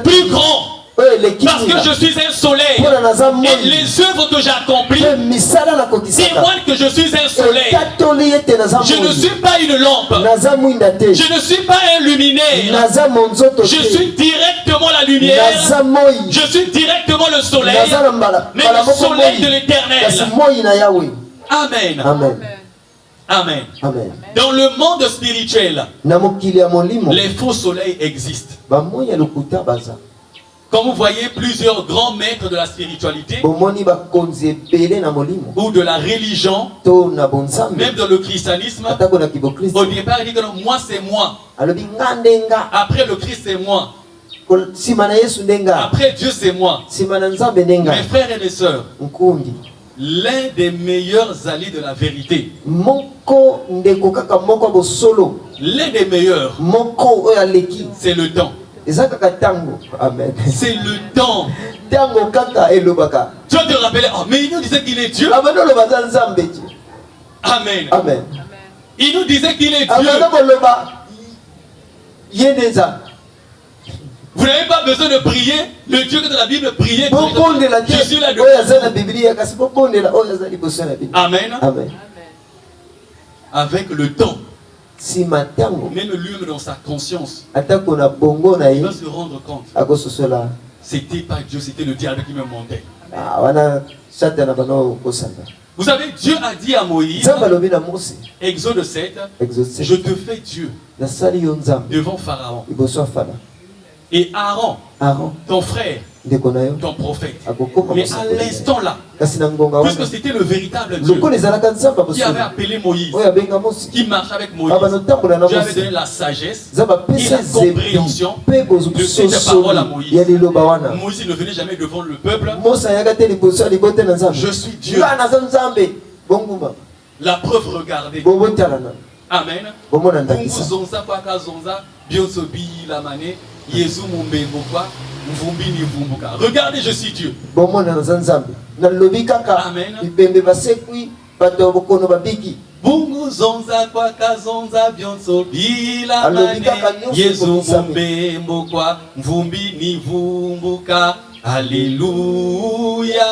plus grand. Parce que je suis un soleil. Et les œuvres que j'ai accomplies témoignent que je suis un soleil. Je ne suis pas une lampe. Je ne suis pas un luminaire. Je suis directement la lumière. Je suis directement le soleil. Mais le soleil de l'Éternel. Amen. Amen. Amen. Amen. Dans le monde spirituel, les faux soleils existent. Comme vous voyez, plusieurs grands maîtres de la spiritualité ou de la religion, même dans le christianisme, au départ il dit que moi c'est moi. Après le Christ c'est moi. Après Dieu c'est moi. Mes frères et mes sœurs, l'un des meilleurs alliés de la vérité, l'un des meilleurs, c'est le temps. Amen. C'est le temps. Tu vas te rappeler, oh, mais il nous disait qu'il est Dieu. Amen. Amen. Il nous disait qu'il est Dieu. Vous n'avez pas besoin de prier le Dieu que dans la Bible priait. Je suis là Amen. Amen. Avec le temps. Même lui dans sa conscience, il va se rendre compte c'était pas Dieu, c'était le diable qui me montait. Ah, wana shata na bano kosanga. Vous savez, Dieu a dit à Moïse, Nzambe alobi na Mose, Exode 7, Exode 7. je te fais Dieu Nasali yo Nzambe devant Pharaon. liboso ya Faraon. Et Aaron, Aaron ton frère, ndeko na yo ton prophète. akokoma Mais à l'instant là, kasi na ngonga puisque wana c'était le véritable Dieu lokola ezalaka Nzambe qui avait boso appelé Moïse, oyo abenga Mose qui marche avec Moïse, aba notambola na Dieu avait donné Mose la sagesse Nzambe et apesa la compréhension zebi mpe de cette parole à Moïse. ya liloba wana. Moïse ne venait jamais devant le peuple. Mose ayaka te liboso ya libote na Nzambe. Je suis Dieu. Nga naza Nzambe bonguma La preuve, regardez. bobotala na Amen. bomona Bungu ndakisa zonza kwaka zonza, bionso bila mane, Yesu mumbengo kwa, mvumbi ni vumbuka. Regardez, je suis Dieu. bomona naza Nzambe nalobi kaka Amen. bibembe basekwi bato ya bokono babiki Bungu zonza kwaka zonza, bionso bila Alobi mane, kaka nyonso Yesu ekobisami. mumbengo kwa, mvumbi ni vumbuka. Alléluia,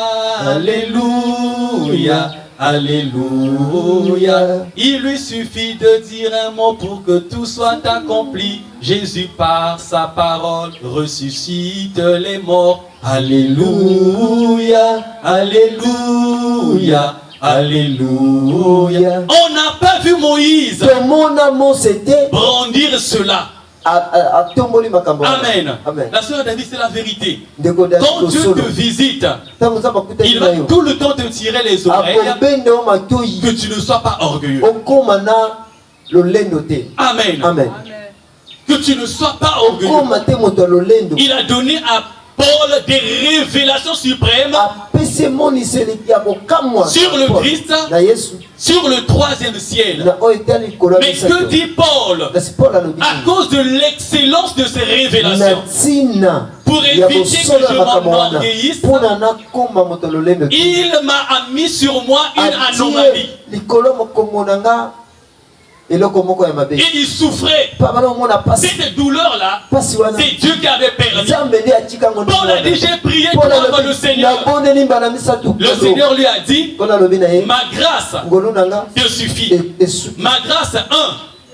Alléluia. Alléluia. Il lui suffit de dire un mot pour que tout soit accompli. Jésus par sa parole ressuscite les morts. Alléluia. Alléluia. Alléluia. On n'a pas vu Moïse tomona Mose te brandir cela. atomboli makambo wana. Amen. Amen. La sœur David, c'est la vérité. ndeko David Quand Dieu osolo te visite, ntango Nzambe akutani il na va yo tout le temps te tirer les oreilles, akobende yo matoyi que tu ne sois pas orgueilleux. okoma na lolendo te. Amen. Amen. Que tu ne sois pas orgueilleux. okoma te moto ya lolendo Il a donné à Paul des révélations suprêmes apesi emoniseli ya kokamwa sur le Christ, na Yesu sur le troisième ciel. na oyo etali likolo ya Mais que misato. dit Paul? kasi Paul alobi À cause de l'excellence de ces na révélations, ntina pour ya éviter que bosolo je ya makambo wana m'enorgueillisse, mpona nakoma moto ya lolendo te. il m'a mis sur moi une anomalie. atie likolo mokongo na nga eloko moko ya mabe Et il souffrait. pa bana omona pasi Cette douleur-là, pasi wana c'est Dieu qui avait permis. nzambe nde atika ngo Paul a dit, j'ai prié pour le Seigneur. nabondeli mbala misato Le Seigneur lui a dit, mpona alobi na ye ma grâce ngolu na nga te suffit. esuki Ma grâce,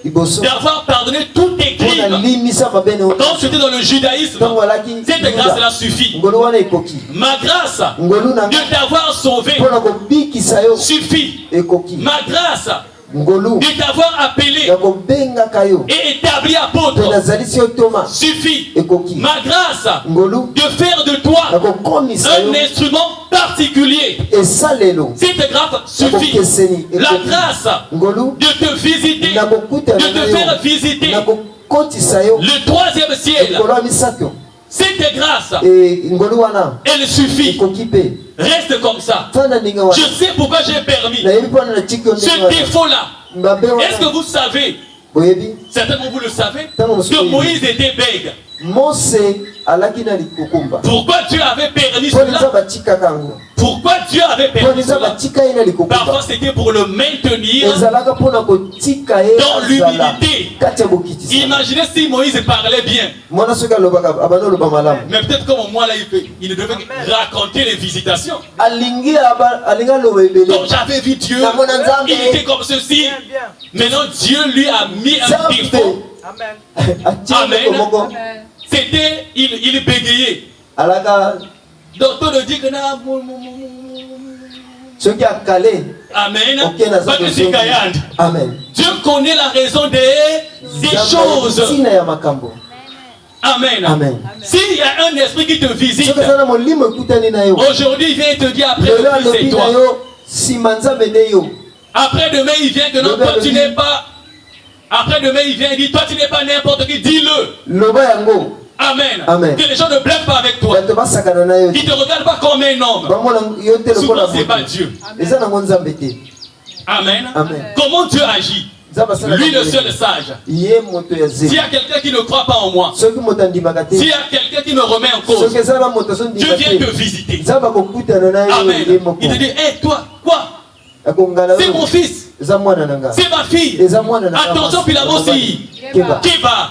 liboso d'avoir pardonné tous tes mpona crimes. limisa mabe na Quand tu étais dans le judaïsme, ntango alaki cette grâce-là suffit. ngolu wana ekoki Ma grâce ngolu na nga de t'avoir sauvé mpona kobikisa yo suffit. ekoki Ma grâce ngolu de t'avoir appelé ya kobengaka yo et établi mpe apôtre nazalisi yo toma suffit. ekoki Ma grâce ngolu de faire de ya toi kokomisa yo un instrument particulier. esalelo Cette grâce ya suffit. kokeseni La ekoki grâce ngolu de te visiter, na de kokutana na te faire yo visiter na kokotisa yo le troisième ciel. ekolo ya misato Cette grâce, ngolu wana elle suffit. ekoki mpe Reste comme ça. fanda ndenge Je wana sais pourquoi j'ai permis nayebi mpona na tiki yo ndenge ce wana défaut-là. mabe Est-ce que wana vous savez, boyebi certainement vous le savez, Ntango mosusu que oyebi. Moïse était bègue? Mose alaki na likukumba Pourquoi Dieu avait permis mpo niza cela? batikaka yango Pourquoi Dieu avait mpo permis niza cela? batika ye na Parfois likukumba c'était pour le maintenir. ezalaka mpona kotika ye Dans azala l'humilité. kati ya bokitisa Imaginez si Moïse parlait bien. mwana soki alobaka abandi oloba malamu Mais peut-être comme moi là, il devait raconter les visitations. alingi aloba ebele Donc j'avais vu Dieu, Namona Nzambe. il était comme ceci. Maintenant Dieu lui a mis un Nzambe défaut. atie Amen. eloko moko C'était, il bégayait. alaka Donc on le dit que soki akale Amen. oke naza Pas que c'est Kayand. amen Dieu connaît la raison des choses. ntina ya makambo Amen. amen S'il y a un esprit qui te visite, soki eza na molimo ekutani na yo aujourd'hui il vient te dire après lelo le Christ alobi c'est na toi. yo nsima nzambe nde yo Après demain il vient que non, toi tu n'es pas. Après demain il vient et dit toi tu n'es pas n'importe qui, dis-le. loba yango Amen. Amen. Que les gens ne blaguent pas avec toi. bato basakana na yo Ils ne te regardent pas comme un homme. bamona yo te lokola Souvent c'est pas moto Dieu. eza nango nzambe te Amen. amen Comment Dieu agit? nzambe asalaka Lui le ndenge. seul sage. ye moto ya S'il y zelo a quelqu'un qui ne croit pas en moi, soki moto andimaka te s'il y a quelqu'un qui me remet en cause, soki eza na moto Dieu azondima vient te te visiter. nzambe akokutana na yo ye Amen. moko Il te dit, hé toi, quoi? akongala C'est yo mon fils, eza mwana na nga c'est ma fille. eza mwana na nga Attention, puis la aussi. keba Qui va?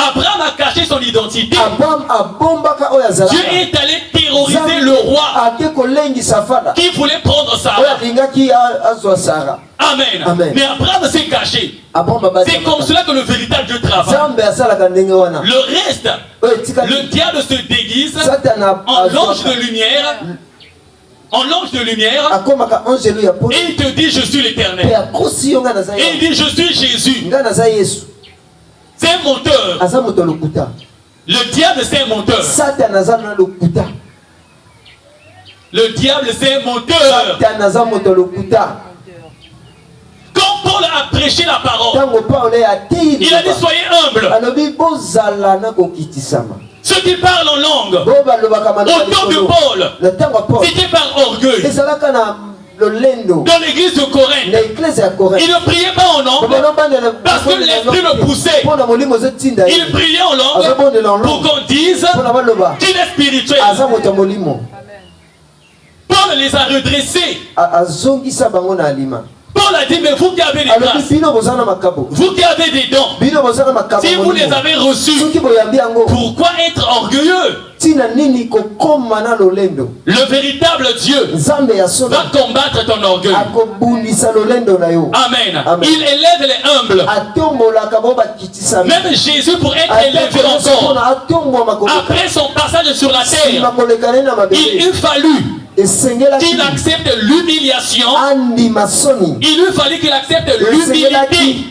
Abraham a caché son identité. abombaka oyo Dieu azalaka est allé terroriser le roi. qui voulait prendre Sarah. Amen. Amen. Mais Abraham s'est caché. C'est comme cela que le véritable Dieu travaille. Le reste, le diable se déguise en l'ange de lumière. En l'ange de lumière, et il te dit je suis l'Éternel. Et il dit je suis Jésus. C'est un monteur. Le diable c'est un monteur. Le diable c'est un monteur. Quand Paul a prêché la parole, il a dit soyez humble. Ceux qui parlent en langue, au temps de Paul, c'était par orgueil. Dans l'église de Corinthe, il ne priait pas en langue parce que l'esprit le poussait. Il priait en langue pour qu'on dise qu'il est spirituel. Paul les a redressés. Paul a dit, mais vous qui avez des grâces, vous qui avez des dons, si vous les avez reçus, pourquoi être orgueilleux? Le véritable Dieu va combattre ton orgueil. Amen. Il élève les humbles. Même Jésus, pour être élevé encore, après son passage sur la terre, il eût fallu qu'il accepte l'humiliation. Il eût fallu qu'il accepte l'humilité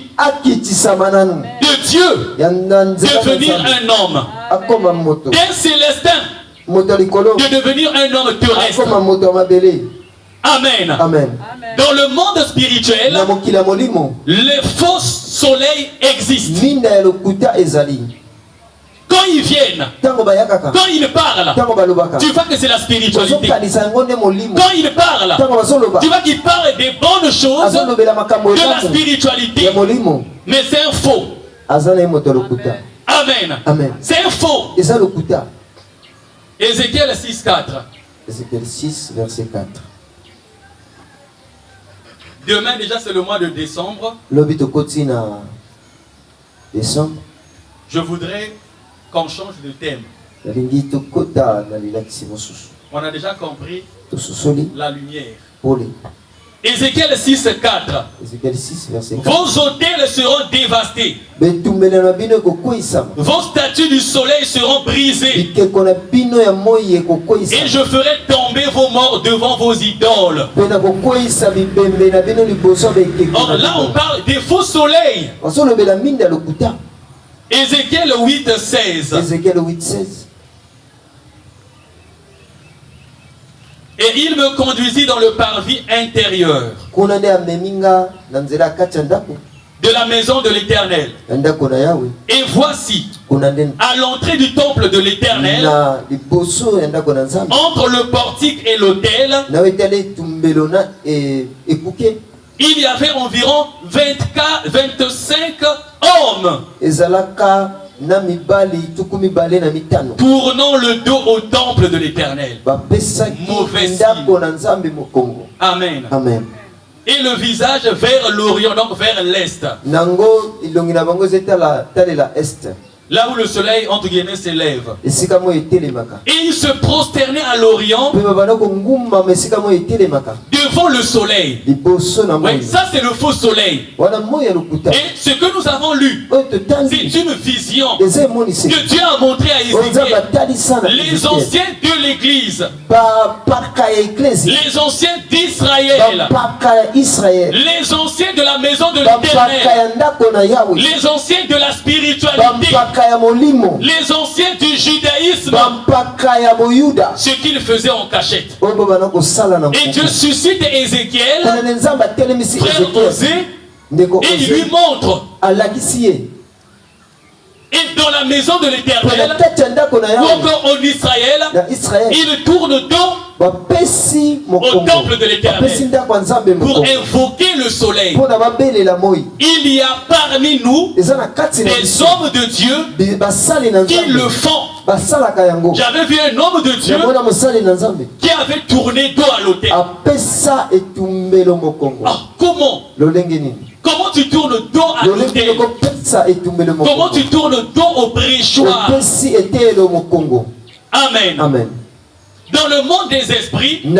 de Dieu, devenir un homme, d'un célestin, de devenir un homme terrestre. Amen. Dans le monde spirituel, les faux soleils existent. Quand ils viennent, quand ils parlent, tu vois que c'est la spiritualité. Quand ils parlent, tu vois qu'ils parlent des bonnes choses, de la spiritualité. Mais c'est un faux. Amen. C'est un faux. Ézéchiel 6, 4. Ézéchiel 6, verset 4. Demain déjà c'est le mois de décembre. Je voudrais qu'on change de thème. On a déjà compris la lumière. Ézéchiel 6, 4. Vos autels seront dévastés. Vos statues du soleil seront brisées. Et je ferai tomber vos morts devant vos idoles. Or là on parle des faux soleils. Ézéchiel 8, 16. Et il me conduisit dans le parvis intérieur de la maison de l'Éternel. Et voici, à l'entrée du temple de l'Éternel, entre le portique et l'autel, il y avait environ 25 hommes tournant le dos au temple de l'Éternel. Mauvais signe. Amen. Et le visage vers l'Orient, donc vers l'Est. Là où le soleil, entre guillemets, s'élève. Et il se prosternait à l'Orient devant le soleil. Oui, ça c'est le faux soleil. Et ce que nous avons lu, c'est une vision que Dieu a montré à Ézéchiel. Les anciens de l'Église, les anciens d'Israël, les anciens de la maison de l'Éternel, les anciens de la spiritualité, les anciens du judaïsme, ce qu'ils faisaient en cachette. Et Dieu suscite Ézéchiel, frère Osée, et il lui montre. Et dans la maison de l'Éternel, ou encore en Israël, il tourne dos au temple de l'Éternel pour invoquer le soleil. Il y a parmi nous des hommes de Dieu qui le font. J'avais vu un homme de Dieu qui avait tourné dos à l'autel. Comment tu tournes dos à l'autel? Comment tu tournes dos au prêchoir? Amen. Dans le monde des esprits, les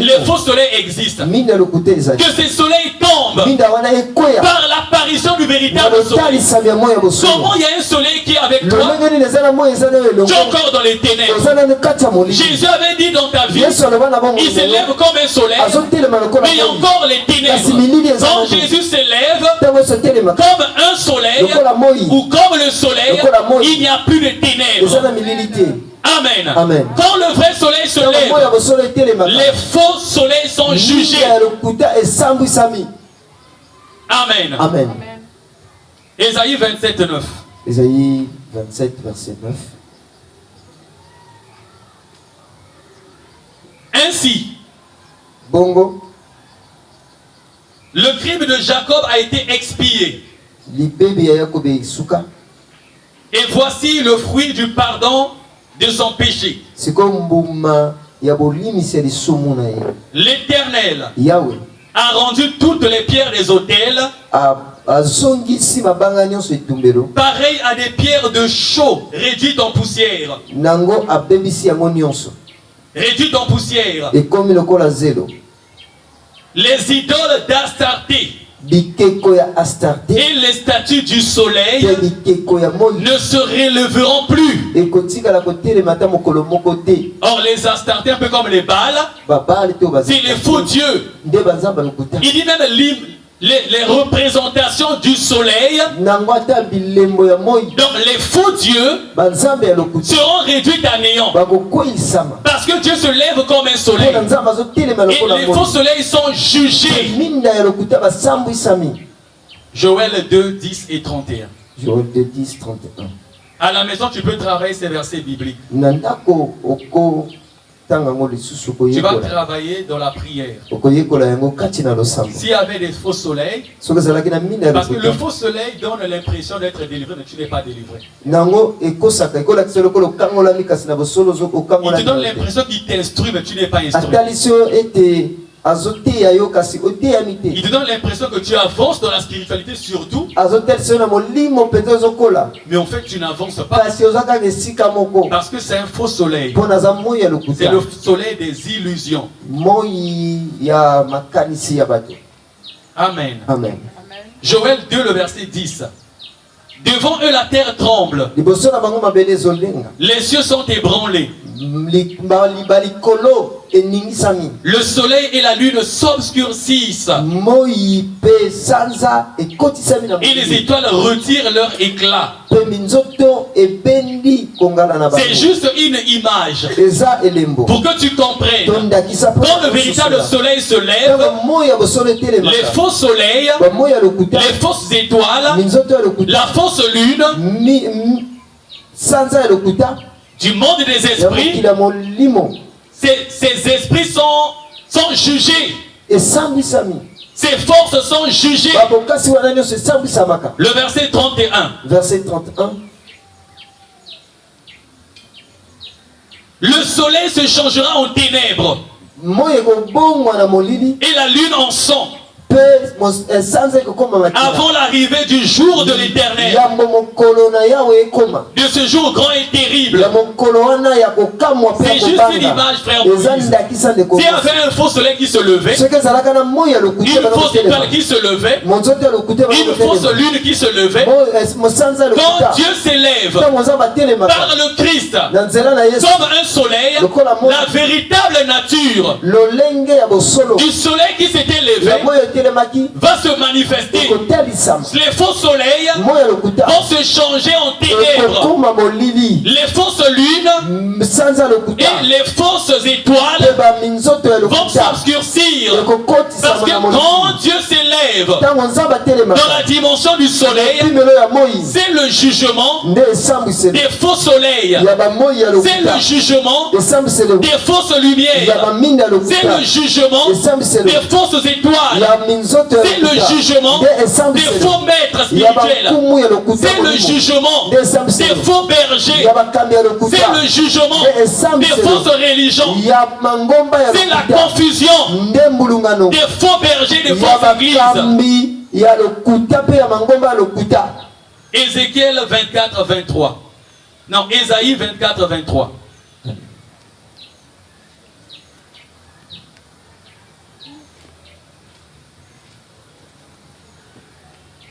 les faux soleils existent. Que ces soleils tombent par l'apparition du véritable soleil. Comment il y a un soleil qui est avec toi? Tu es encore dans les ténèbres. Jésus avait dit dans ta vie, il s'élève comme un soleil, mais il y a encore les ténèbres. Quand Jésus s'élève comme un soleil ou comme le soleil, il n'y a plus de ténèbres. Amen. Amen. Quand le vrai soleil se lève, les faux soleils sont jugés. Amen. Amen. Ésaïe 27, 9. Ésaïe 27, verset 9. Ainsi, Bongo, le crime de Jacob a été expié. Et voici le fruit du pardon de son péché. L'Éternel a rendu toutes les pierres des autels pareilles à des pierres de chaux réduites en poussière. Réduites en poussière. Les idoles d'Astarté et les statues du soleil ne se relèveront plus. Or les Astartés, un peu comme les Baals, c'est les faux dieux. Il dit même les représentations du soleil. Donc les faux dieux seront réduits à néant. Parce que Dieu se lève comme un soleil. Et les faux soleils sont jugés. Joël 2, 10 et 31. Joël 2, 10, 31. À la maison, tu peux travailler ces versets bibliques. Tu vas travailler dans la prière. S'il y avait des faux soleils, parce que le faux soleil donne l'impression d'être délivré, mais tu n'es pas délivré. Il te donne l'impression qu'il t'instruit, mais tu n'es pas instruit. Il te donne l'impression que tu avances dans la spiritualité surtout, mais en fait tu n'avances pas parce que c'est un faux soleil. C'est le soleil des illusions. Amen. Amen. Joël 2, le verset 10. Devant eux la terre tremble, les cieux sont ébranlés, le soleil et la lune s'obscurcissent et les étoiles retirent leur éclat. C'est juste une image pour que tu comprennes. Quand le véritable soleil se lève, les faux soleils, les fausses étoiles, la fausse lune du monde des esprits, ces esprits sont jugés. Ces forces sont jugées. Le verset 31. Verset 31. Le soleil se changera en ténèbres et la lune en sang avant l'arrivée du jour de l'Éternel, de ce jour grand et terrible. C'est juste une image, frère. S'il y avait un faux soleil qui se levait, une fausse étoile qui se levait, une fausse lune qui se levait, quand Dieu s'élève par le Christ comme un soleil, la véritable nature du soleil qui s'était levé va se manifester. Les faux soleils vont se changer en ténèbres. Les fausses lunes et les fausses étoiles vont s'obscurcir. Parce que quand Dieu s'élève dans la dimension du soleil, c'est le jugement des faux soleils. C'est le jugement des fausses lumières. C'est le jugement des fausses étoiles. C'est le jugement des faux maîtres spirituels. C'est le jugement des faux bergers. C'est le jugement des fausses religions. C'est la confusion des faux bergers, des fausses églises. Ézéchiel 24, 23. Non, Ésaïe 24, 23.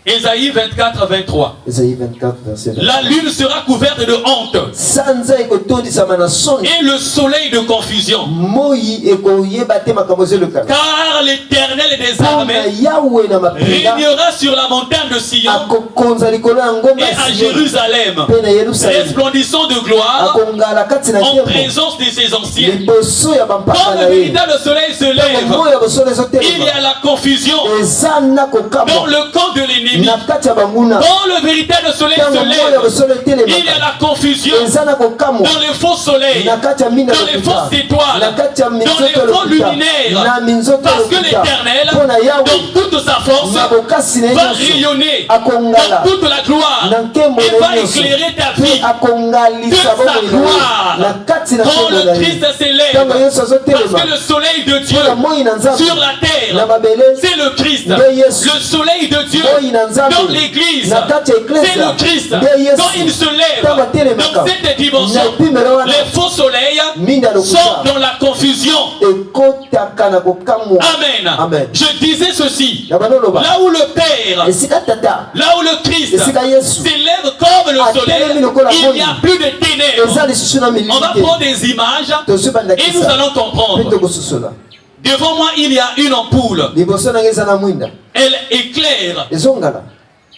Ésaïe 24, 23. Ésaïe 24, verset 23. La lune sera couverte de honte Sanza ekotondisama na soni. et le soleil de confusion. Moi ekoyeba te makambo ezoleka. Car l'Éternel des Mpona armées Yahweh na mapinga régnera sur la montagne de Sion akokonza likolo ya ngomba et à ya Sion Jérusalem, mpe na Yerusalemu. resplendissant de gloire Akongala kati na en nkembo présence de ses anciens. liboso ya bampaka Quand na le ye. véritable soleil se lève, Moi ya bosolo il y ezotelema a la confusion eza na dans kokamwa le camp de l'ennemi. na kati ya banguna. Quand le véritable soleil Ntango se moi ya lève, bosolo il y a etelemaka la confusion eza na kokamwa dans les faux soleils, na kati ya minda dans les lokuta fausses étoiles, na kati ya dans les minzoto faux lokuta na luminaires. minzoto Parce que lokuta l'Éternel, mpona Yahweh dans toute sa force, na bokasi na ye va nyonso rayonner akongala dans toute la gloire na nkembo et na va ye nyonso éclairer ta mpe vie. akongalisa Toute sa bomoi na ye gloire. na kati na Quand nkembo le na ye Christ s'élève, ntango yesu parce azotelema que le soleil de Dieu mpona moi na nzambe sur la na terre, mabele c'est le Christ. nde yesu Le soleil de Dieu moi na nzambe dans l'église, na kati ya c'est eklezia le Christ. nde yesu Quand il se lève ntango atelemaka dans cette na dimension, epimelo wana les faux soleils minda sont lokuta dans la confusion. ekotaka na kokamwa. Amen. Amen. Je disais ceci. na banoloba Là où le Père, esika tata là où le Christ esika yesu s'élève comme le soleil, il n'y a plus de eza ténèbres. lisusu na milili On va te prendre des images tozwi et nous bandakisa allons mpe comprendre. tokososola. Devant moi, il y a une ampoule. liboso na ngai eza na mwinda Elle éclaire. ezongala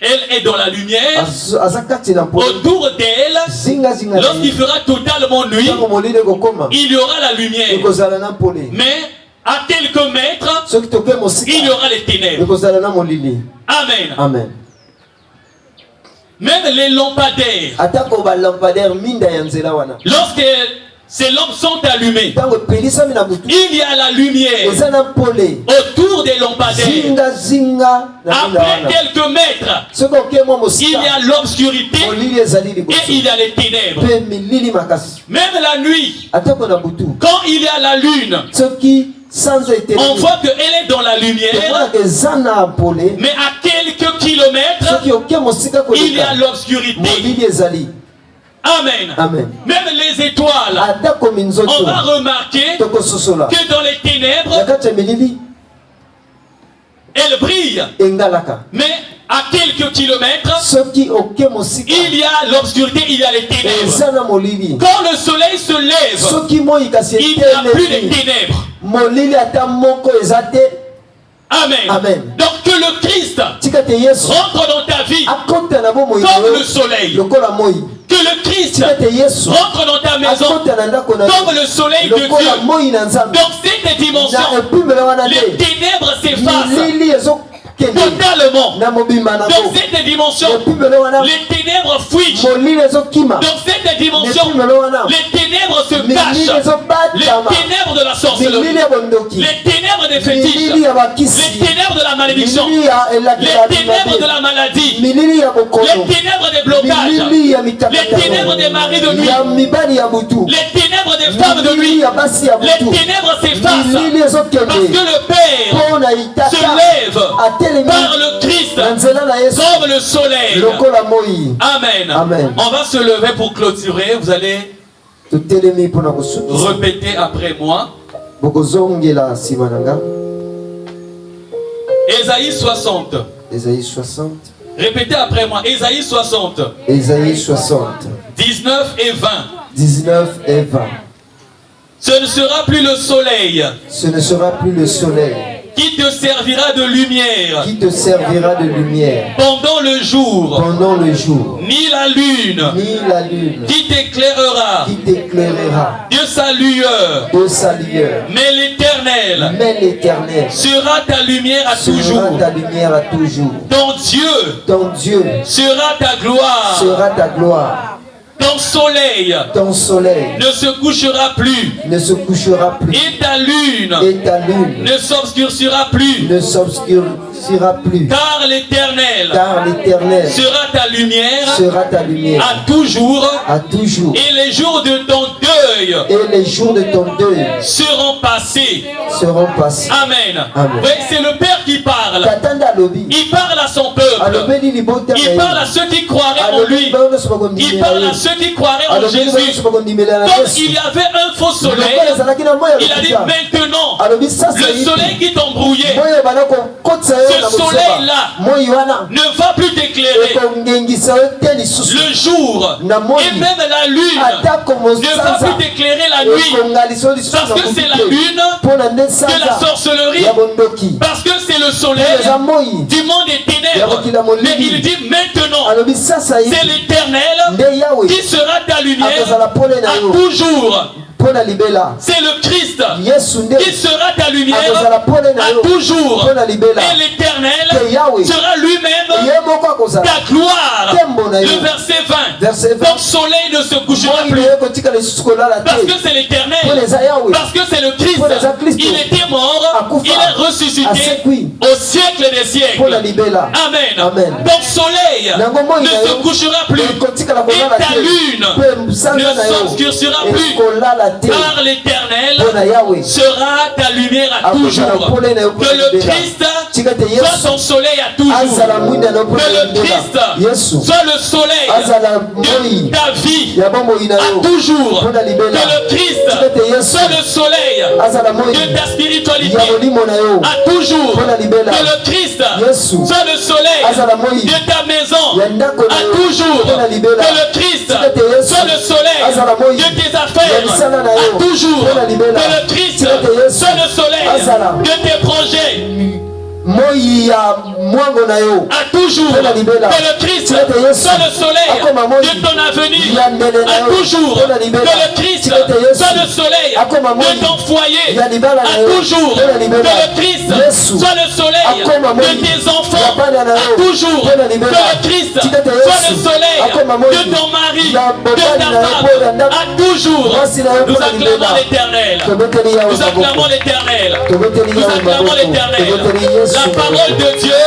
Elle est dans la lumière. aza kati na mpona Autour d'elle, zingazinga na lorsqu'il ye fera totalement nuit, ntango molili ekokoma il y aura la lumière. ekozala na mpole Mais à quelques mètres, soki toke il y mosika aura les ténèbres. ekozala na molili. Amen. Amen. Même les lampadaires, atako balampadaire minda ya nzela wana lorsque ces lampes sont allumées, ntango epelisami na butu il y a la lumière eza na mpole autour des lampadaires. zingazinga na minda Après wana quelques mètres, soki oke mwa il y mosika a l'obscurité molili ezali et liboso il y a les ténèbres. mpe milili makasi. Même la nuit, atako na butu quand il y a la lune, soki sanza on etelemi voit qu'elle est dans la lumière, tomonaka eza na mpole mais à quelques kilomètres, soki oke mosika il y a koleka l'obscurité. molili ezali. Amen. Amen. Même les étoiles, atako on minzoto va remarquer tokososola que dans les na ténèbres, kati ya milili elles brillent. engalaka. Mais à quelques kilomètres, soki oke mosika il y a l'obscurité, il y a les ténèbres. eza na molili. Quand le soleil se lève, soki moi kasi il n'y a plus de etelemi ténèbres. molili ata moko eza te. Amen. Amen. Donc que le Christ tika te yesu rentre dans ta vie akota na bomoi na comme le yo soleil. lokola moi. Que le Christ tika te yesu rentre dans ta maison akota na ndako na comme le soleil de lokola Dieu. moi na nzambe. Dans cette dimension, na epimelo wana les te ténèbres s'effacent milili ezokende totalement. na mobimba Dans nango. cette dimension, epimelo wana les ténèbres fuient. molili ezokima. Dans cette dimension, epimelo wana les ténèbres se milili cachent. Les ezobatama. ténèbres de la sorcellerie, milili ya bondoki, les ténèbres des fétiches, milili ya les bakisi, ténèbres de la malédiction, milili ya les elakela ténèbres de bimade, la maladie, milili ya bokono, les ténèbres des blocages, milili ya les mitakatano, ténèbres des maris de nuit, ya mibali ya butu, les ténèbres des femmes de milili nuit, ya basi ya les butu, ténèbres s'effacent milili parce que ezokende le Père mpona se itata lève atelemi par le Christ na nzela na yesu comme le soleil. lokola moi. Amen. Amen. On va se lever pour clôturer. Vous allez totelemi mpona kosukisa répéter après moi. bokozongela nsima na nga. Ésaïe 60. Ésaïe 60. Répétez après moi. Ésaïe 60. Ésaïe 60. 19 et 20. 19 et 20. Ce ne sera plus le soleil Ce ne sera plus le soleil qui te servira de lumière qui te servira de lumière pendant le jour, pendant le jour, ni la lune ni la lune qui t'éclairera qui t'éclairera de sa lueur. de sa lueur. Mais l'Éternel Mais l'Éternel sera ta lumière à sera toujours. ta lumière à toujours. Ton Dieu Ton Dieu sera ta gloire. sera ta gloire. Ton soleil Ton soleil ne se couchera plus ne se couchera plus et ta lune et ta lune ne s'obscurcira plus. ne s'obscurcira plus. Car l'Éternel Car l'Éternel sera ta lumière sera ta lumière à toujours. à toujours. Et les jours de ton deuil Et les jours de ton deuil seront passés. seront passés. Amen. Amen. Oui, c'est le Père qui parle. Katanda alobi Il parle à son peuple. alobeli libota Il parle à ceux qui croiraient en lui. Il parle à ceux qui croiraient en Jésus. Donc il y avait un faux soleil. Il a dit maintenant, Le soleil qui t'embrouillait, ce soleil-là ne va plus t'éclairer. Le jour et même la lune ne va plus t'éclairer la nuit. Parce que c'est la lune de la sorcellerie. Parce que c'est le soleil du monde des ténèbres. Mais il dit maintenant, c'est l'Éternel qui sera ta lumière à toujours. C'est le Christ qui sera ta lumière à toujours. Et l'Éternel sera lui-même ta gloire. Le verset 20. Ton soleil ne se couchera plus. Parce que c'est l'Éternel. Parce que c'est le Christ. Il était mort. Il est ressuscité au siècle des siècles. Amen. Ton soleil ne se couchera plus. Et ta lune ne s'obscurcira plus. Car l'Éternel sera ta lumière à toujours. Que le Christ soit ton soleil à toujours. Que le Christ soit le soleil de ta vie à toujours. Que le Christ soit le soleil de ta spiritualité à toujours. Que le Christ soit le soleil de ta maison à toujours. Que le Christ soit le soleil de tes affaires à toujours. Que le Christ soit le soleil de tes projets à toujours. Que le Christ soit le soleil de ton avenir à toujours. Que le Christ soit le soleil de ton foyer à toujours. Que le Christ soit le soleil de tes enfants à toujours. Que le Christ soit le soleil de ton mari, de ta femme à toujours. Nous acclamons l'Éternel. Nous acclamons l'Éternel. Nous acclamons l'Éternel. La parole de Dieu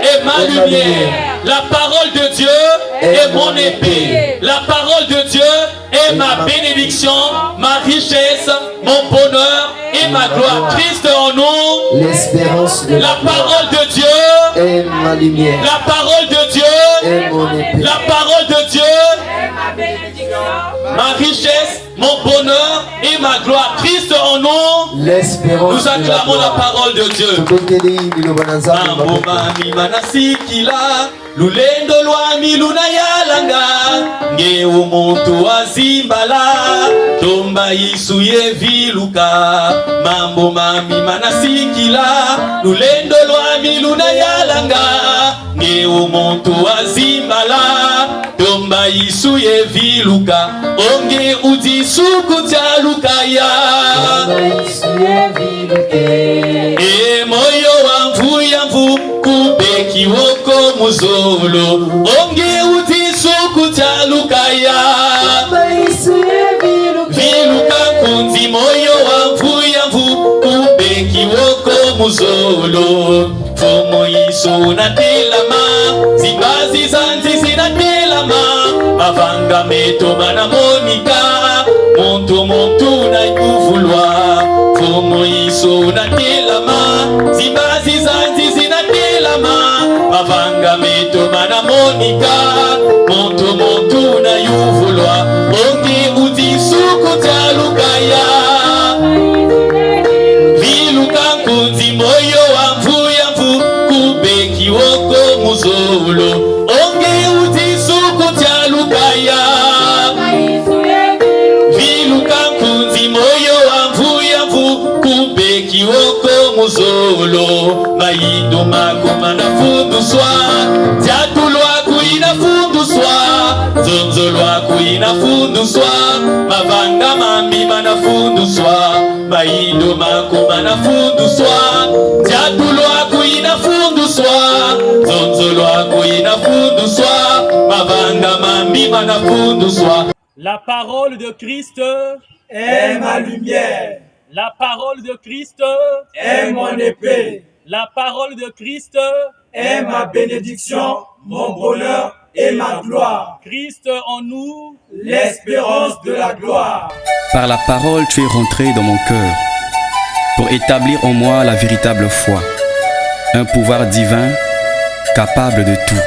est ma lumière. La parole de Dieu est mon épée. La parole de Dieu est ma bénédiction, ma richesse, mon bonheur et ma gloire. Christ en nous, l'espérance de la parole de Dieu est ma lumière. La parole de Dieu est mon épée. La parole de Dieu est ma bénédiction, ma richesse, mon bonheur et ma gloire. Christ en nous, l'espérance. Nous acclamons la parole de Dieu. Mambo mami manasikila lulendo lwami lunayalanga nge umuntu wazimbala tomba Yesu yeviluka. Mambo mami manasikila lulendo lwami lunayalanga nge umuntu wazimbala tomba Yesu yeviluka. Onge udisuku tialukaya e moyo wamvu yamvu kubeki woko muzolo. Onge udisuku tialukaya viluka kunzi moyo wamvu yamvu kubeki woko muzolo. Fomo Yesu na telama zimbazi zanzi zinatelama mavanga meto mana monika muntu na ikuvulwa. Fomo Yesu na telama zimbazi zanzi zinatelama mavanga meto mana monika muntu na yuvulwa. Onge udisuku talukaya viluka kunzi moyo wamvu kubeki woko muzolo. Onge udisuku tialukaya viluka kunzi moyo wamvu kubeki woko muzolo. Mayindo makoma nafunduswa tiatu lwaku inafunduswa zonzo lwaku inafunduswa mavanga mambi manafunduswa. Mayindo makoma nafunduswa tiatu lwaku inafunduswa zonzo lwaku inafunduswa mavanga mambi manafunduswa. La parole de Christ est ma lumière. La parole de Christ est mon épée. La parole de Christ est ma bénédiction, mon bonheur et ma gloire. Christ en nous, l'espérance de la gloire. Par la parole, tu es rentré dans mon cœur pour établir en moi la véritable foi, un pouvoir divin capable de tout.